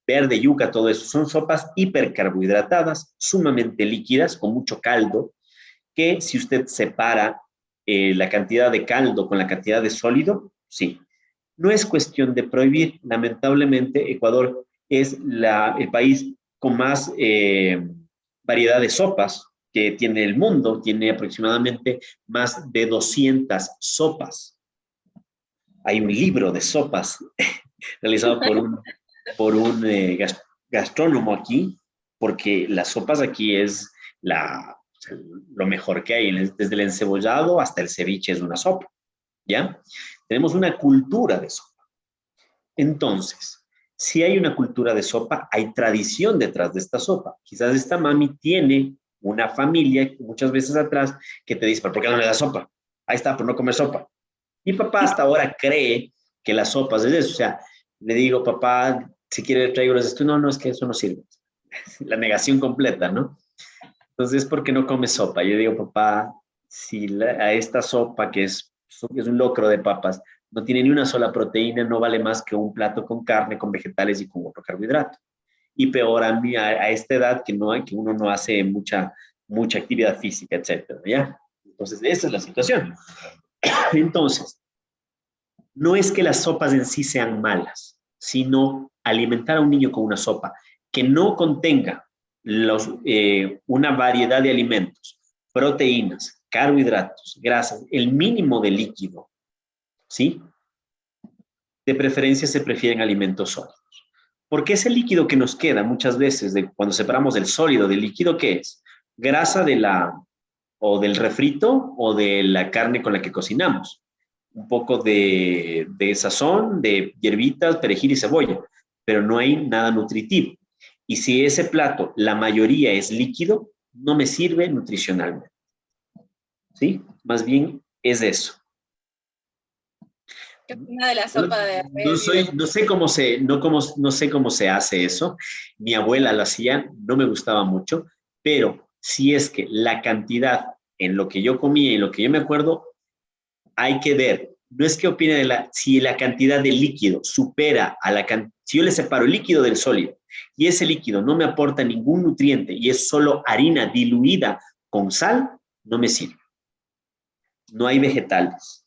verde, yuca, todo eso, son sopas hipercarbohidratadas, sumamente líquidas, con mucho caldo, que si usted separa la cantidad de caldo con la cantidad de sólido, sí. No es cuestión de prohibir. Lamentablemente, Ecuador es el país con más variedad de sopas que tiene el mundo. Tiene aproximadamente más de 200 sopas. Hay un libro de sopas realizado por un gastrónomo aquí, porque las sopas aquí es lo mejor que hay. Desde el encebollado hasta el ceviche es una sopa, ¿ya? Tenemos una cultura de sopa. Entonces, si hay una cultura de sopa, hay tradición detrás de esta sopa. Quizás esta mami tiene una familia muchas veces atrás que te dice, ¿pero por qué no le das sopa? Ahí está, por no comer sopa. Mi papá hasta ahora cree que las sopas es eso. O sea, le digo, papá, si quiere traigo los esto. No, no, es que eso no sirve. La negación completa, ¿no? Entonces, ¿por qué no come sopa? Yo digo, papá, si a esta sopa, que es un locro de papas, no tiene ni una sola proteína, no vale más que un plato con carne, con vegetales y con otro carbohidrato. Y peor a esta edad que uno no hace mucha actividad física, etcétera, ¿ya? Entonces, esa es la situación. Entonces, no es que las sopas en sí sean malas, sino alimentar a un niño con una sopa que no contenga una variedad de alimentos, proteínas, carbohidratos, grasas, el mínimo de líquido, ¿sí? De preferencia se prefieren alimentos sólidos. Porque ese líquido que nos queda muchas veces cuando separamos el sólido del líquido, ¿qué es? Grasa o del refrito o de la carne con la que cocinamos. Un poco de sazón, de hierbitas, perejil y cebolla, pero no hay nada nutritivo. Y si ese plato, la mayoría es líquido, no me sirve nutricionalmente. ¿Sí? Más bien es eso. Una de la sopa de no sé cómo se hace eso. Mi abuela lo hacía, no me gustaba mucho, pero si es que la cantidad en lo que yo comía y en lo que yo me acuerdo, hay que ver. No es que opine si la cantidad de líquido supera si yo le separo el líquido del sólido y ese líquido no me aporta ningún nutriente y es solo harina diluida con sal, no me sirve. No hay vegetales,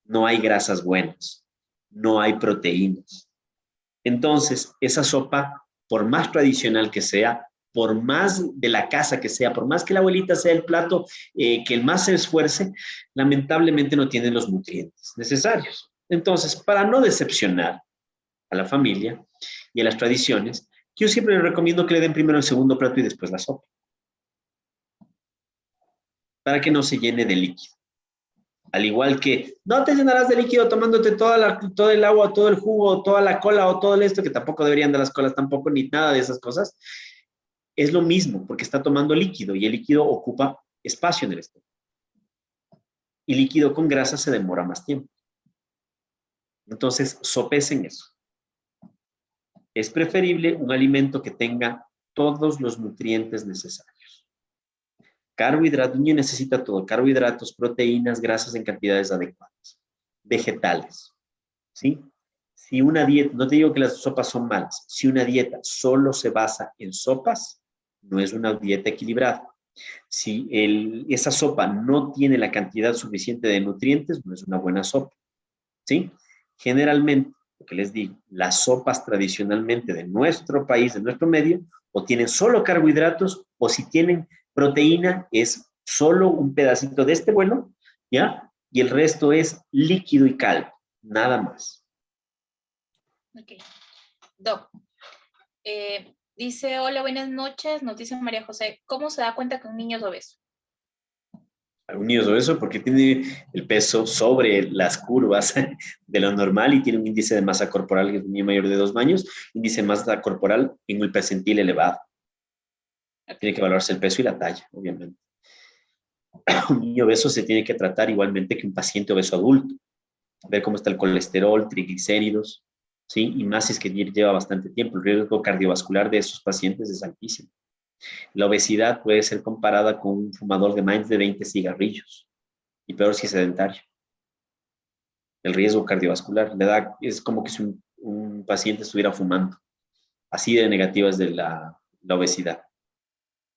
no hay grasas buenas, no hay proteínas. Entonces, esa sopa, por más tradicional que sea, por más de la casa que sea, por más que la abuelita sea el plato que el más se esfuerce, lamentablemente no tiene los nutrientes necesarios. Entonces, para no decepcionar a la familia y a las tradiciones, yo siempre les recomiendo que le den primero el segundo plato y después la sopa, para que no se llene de líquido. Al igual que no te llenarás de líquido tomándote todo el agua, todo el jugo, toda la cola o todo esto, que tampoco deberían de las colas tampoco, ni nada de esas cosas. Es lo mismo, porque está tomando líquido y el líquido ocupa espacio en el estómago. y líquido con grasa se demora más tiempo. Entonces, sopesen eso. Es preferible un alimento que tenga todos los nutrientes necesarios. Carbohidratos, el niño necesita todo, carbohidratos, proteínas, grasas en cantidades adecuadas. Vegetales, ¿sí? Si una dieta, no te digo que las sopas son malas, si una dieta solo se basa en sopas, no es una dieta equilibrada. Si esa sopa no tiene la cantidad suficiente de nutrientes, no es una buena sopa, ¿sí? Generalmente, lo que les digo, las sopas tradicionalmente de nuestro país, de nuestro medio, o tienen solo carbohidratos, o si tienen proteína, es solo un pedacito de este vuelo, ¿ya? Y el resto es líquido y caldo, nada más. Ok. Doc, dice, hola, buenas noches, nos dice María José, ¿cómo se da cuenta que un niño es obeso? Un niño es obeso porque tiene el peso sobre las curvas de lo normal y tiene un índice de masa corporal, que es un niño mayor de 2 años, índice de masa corporal en el percentil elevado. Tiene que evaluarse el peso y la talla, obviamente. Un niño obeso se tiene que tratar igualmente que un paciente obeso adulto, ver cómo está el colesterol, triglicéridos, ¿sí? Y más si es que lleva bastante tiempo. El riesgo cardiovascular de esos pacientes es altísimo. La obesidad puede ser comparada con un fumador de más de 20 cigarrillos, y peor si es sedentario. El riesgo cardiovascular, la edad es como que si un paciente estuviera fumando. Así de negativa es de la obesidad.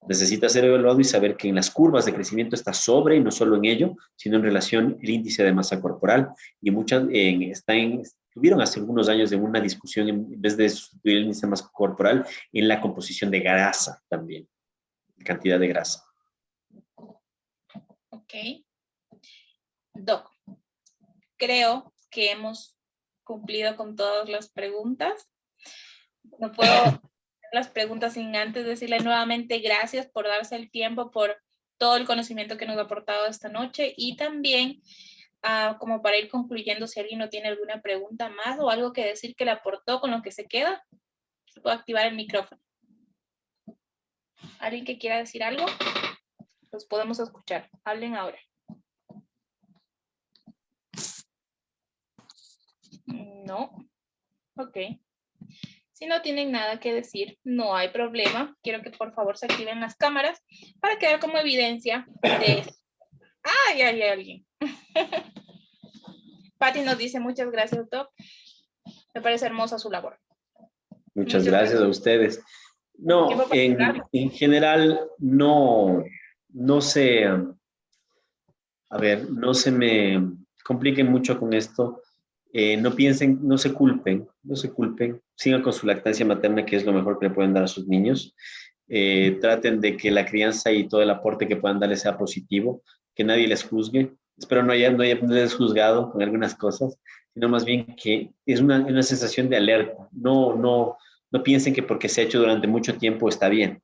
Necesita ser evaluado y saber que en las curvas de crecimiento está sobre, y no solo en ello, sino en relación al índice de masa corporal. Y muchas estuvieron hace algunos años en una discusión, en vez de sustituir el índice de masa corporal, en la composición de grasa también, cantidad de grasa. Ok. Doc, creo que hemos cumplido con todas las preguntas. No puedo hacer las preguntas sin antes decirle nuevamente gracias por darse el tiempo, por todo el conocimiento que nos ha aportado esta noche, y también como para ir concluyendo, si alguien no tiene alguna pregunta más o algo que decir que le aportó con lo que se queda, puedo activar el micrófono. ¿Alguien que quiera decir algo? Los podemos escuchar. Hablen ahora. No. Ok. Si no tienen nada que decir, no hay problema. Quiero que por favor se activen las cámaras para quedar como evidencia de... ¡Ay, hay alguien! Patti nos dice, muchas gracias, Doc. Me parece hermosa su labor. Muchas gracias a ustedes. No, en general no se... A ver, no se me compliquen mucho con esto. No piensen, no se culpen, sigan con su lactancia materna, que es lo mejor que le pueden dar a sus niños. Traten de que la crianza y todo el aporte que puedan darles sea positivo, que nadie les juzgue. Espero no les juzgado con algunas cosas, sino más bien que es una sensación de alerta. No piensen que porque se ha hecho durante mucho tiempo está bien.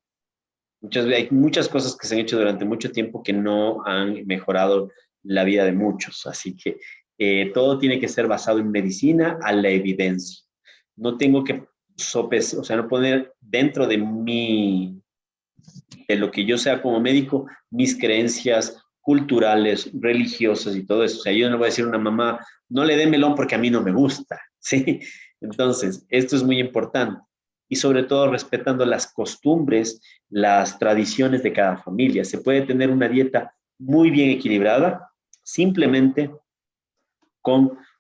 Hay muchas cosas que se han hecho durante mucho tiempo que no han mejorado la vida de muchos. Así que todo tiene que ser basado en medicina, a la evidencia. No tengo que no poner dentro de de lo que yo sea como médico, mis creencias culturales, religiosas y todo eso. O sea, yo no voy a decir a una mamá, no le dé melón porque a mí no me gusta, ¿sí? Entonces, esto es muy importante. Y sobre todo respetando las costumbres, las tradiciones de cada familia. Se puede tener una dieta muy bien equilibrada, simplemente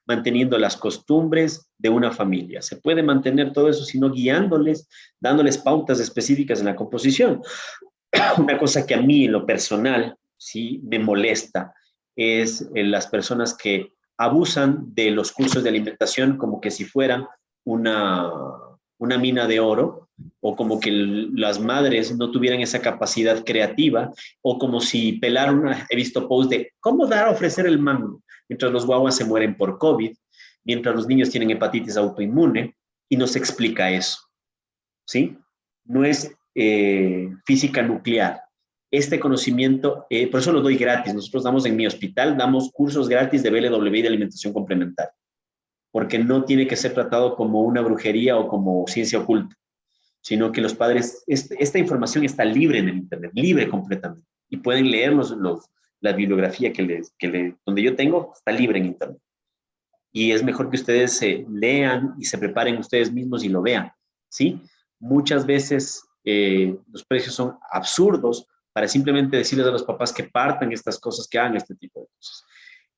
manteniendo las costumbres de una familia. Se puede mantener todo eso, sino guiándoles, dándoles pautas específicas en la composición. Una cosa que a mí en lo personal sí me molesta es las personas que abusan de los cursos de alimentación como que si fueran una mina de oro, o como que las madres no tuvieran esa capacidad creativa, o como si he visto posts de cómo dar a ofrecer el mango, mientras los guaguas se mueren por COVID, mientras los niños tienen hepatitis autoinmune, y no se explica eso, ¿sí? No es física nuclear. Este conocimiento, por eso lo doy gratis. Nosotros damos en mi hospital, damos cursos gratis de BLW y de alimentación complementaria, porque no tiene que ser tratado como una brujería o como ciencia oculta, sino que los padres, esta información está libre en el internet, libre completamente, y pueden leer la bibliografía donde yo tengo está libre en internet. Y es mejor que ustedes se lean y se preparen ustedes mismos y lo vean, ¿sí? Muchas veces los precios son absurdos para simplemente decirles a los papás que partan estas cosas, que hagan este tipo de cosas.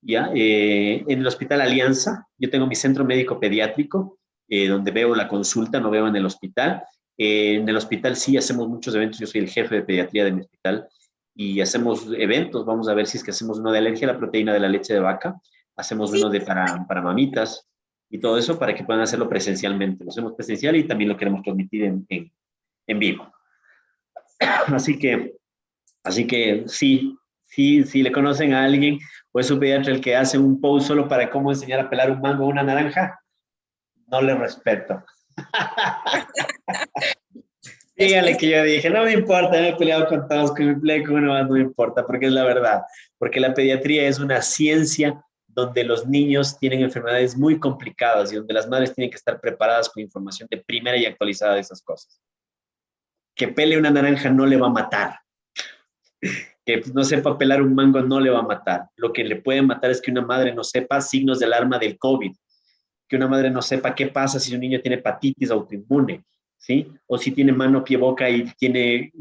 ¿Ya? En el Hospital Alianza, yo tengo mi centro médico pediátrico, donde veo la consulta, no veo en el hospital. En el hospital sí hacemos muchos eventos, yo soy el jefe de pediatría de mi hospital, y hacemos eventos, vamos a ver si es que hacemos uno de alergia a la proteína de la leche de vaca, hacemos uno para mamitas, y todo eso para que puedan hacerlo presencialmente. Lo hacemos presencial y también lo queremos transmitir en vivo. Así que sí, si le conocen a alguien o es un pediatra el que hace un post solo para cómo enseñar a pelar un mango o una naranja, no le respeto. Dígale que yo dije, no me importa, me he peleado con todos, que me peleé con uno más, no me importa, porque es la verdad. Porque la pediatría es una ciencia donde los niños tienen enfermedades muy complicadas y donde las madres tienen que estar preparadas con información de primera y actualizada de esas cosas. Que pele una naranja no le va a matar. Que no sepa pelar un mango no le va a matar. Lo que le puede matar es que una madre no sepa signos de alarma del COVID, que una madre no sepa qué pasa si un niño tiene hepatitis autoinmune, ¿sí? O si tiene mano, pie, boca y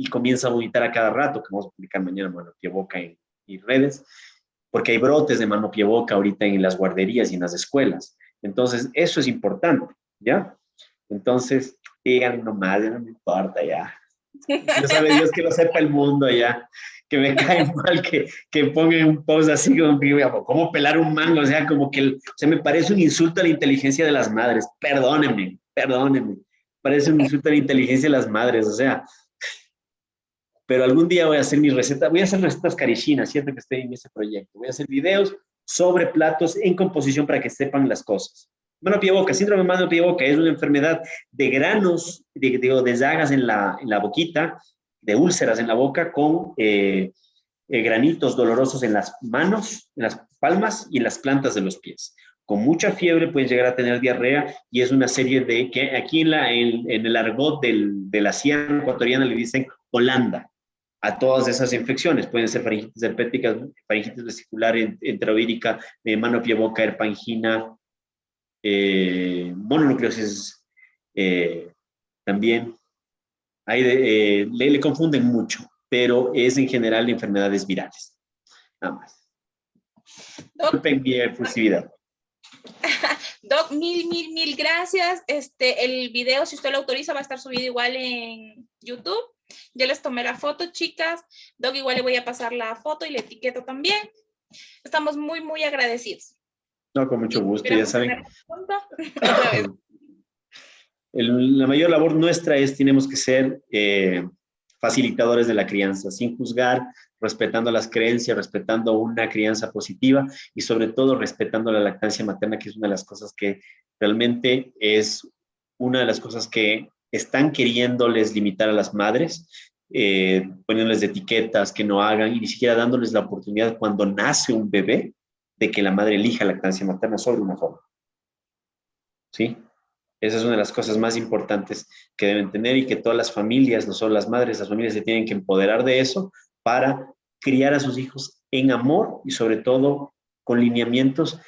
comienza a vomitar a cada rato, que vamos a publicar mañana mano, pie, boca en redes, porque hay brotes de mano, pie, boca ahorita en las guarderías y en las escuelas. Entonces, eso es importante, ¿ya? Entonces, digan nomás, ya no me importa, ya. No sabe Dios que lo sepa el mundo, ya. Que me cae mal que pongan un post así como que, ¿cómo pelar un mango? O sea, como que, me parece un insulto a la inteligencia de las madres. Perdónenme. Parece un insulto a la inteligencia de las madres, o sea. Pero algún día voy a hacer mi receta, voy a hacer recetas carichinas, cierto que estoy en ese proyecto. Voy a hacer videos sobre platos en composición para que sepan las cosas. Mano pie boca, síndrome de mano pie boca es una enfermedad de granos, de llagas en la boquita, de úlceras en la boca con granitos dolorosos en las manos, en las palmas y en las plantas de los pies. Con mucha fiebre pueden llegar a tener diarrea y es una serie de que aquí en el argot de la sierra ecuatoriana le dicen Holanda a todas esas infecciones. Pueden ser faringitis herpéticas, faringitis vesicular enterovírica, mano, pie, boca, herpangina, mononucleosis también. Ahí le confunden mucho, pero es en general de enfermedades virales. Nada más. Disculpen mi efusividad. Doc, mil gracias. El video, si usted lo autoriza, va a estar subido igual en YouTube. Ya les tomé la foto, chicas. Doc, igual le voy a pasar la foto y la etiqueta también. Estamos muy agradecidos. No, con mucho gusto, ya saben. Otra vez. La mayor labor nuestra tenemos que ser facilitadores de la crianza, sin juzgar, respetando las creencias, respetando una crianza positiva y sobre todo respetando la lactancia materna, que es una de las cosas que realmente es una de las cosas que están queriéndoles limitar a las madres, poniéndoles etiquetas que no hagan y ni siquiera dándoles la oportunidad cuando nace un bebé de que la madre elija lactancia materna sobre una forma. ¿Sí? Esa es una de las cosas más importantes que deben tener y que todas las familias, no solo las madres, las familias se tienen que empoderar de eso para criar a sus hijos en amor y sobre todo con lineamientos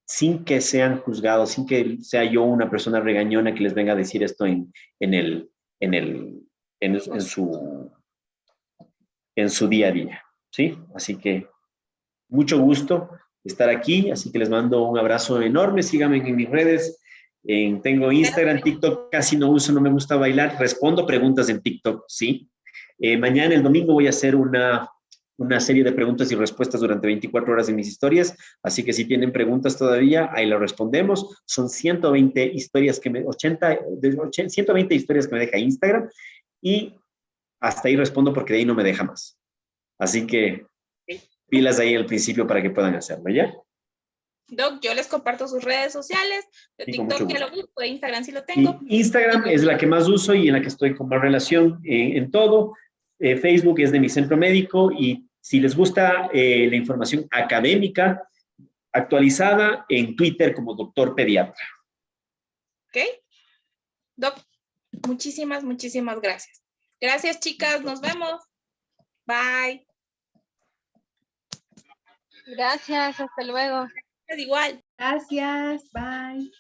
sin que sean juzgados, sin que sea yo una persona regañona que les venga a decir esto en su día a día, ¿sí? Así que mucho gusto estar aquí, así que les mando un abrazo enorme, síganme en mis redes. Tengo Instagram, TikTok, casi no uso, no me gusta bailar. Respondo preguntas en TikTok, sí. Mañana, el domingo, voy a hacer una serie de preguntas y respuestas durante 24 horas en mis historias. Así que si tienen preguntas todavía, ahí lo respondemos. Son 120 historias 120 historias que me deja Instagram y hasta ahí respondo porque de ahí no me deja más. Así que pilas ahí al principio para que puedan hacerlo, ¿ya? Doc, yo les comparto sus redes sociales. De TikTok ya lo busco, de Instagram sí lo tengo. Y Instagram es la que más uso y en la que estoy con más relación en todo. Facebook es de mi centro médico y si les gusta la información académica actualizada en Twitter como doctor pediatra. Ok. Doc, muchísimas gracias. Gracias, chicas. Nos vemos. Bye. Gracias, hasta luego. Es igual. Gracias, bye.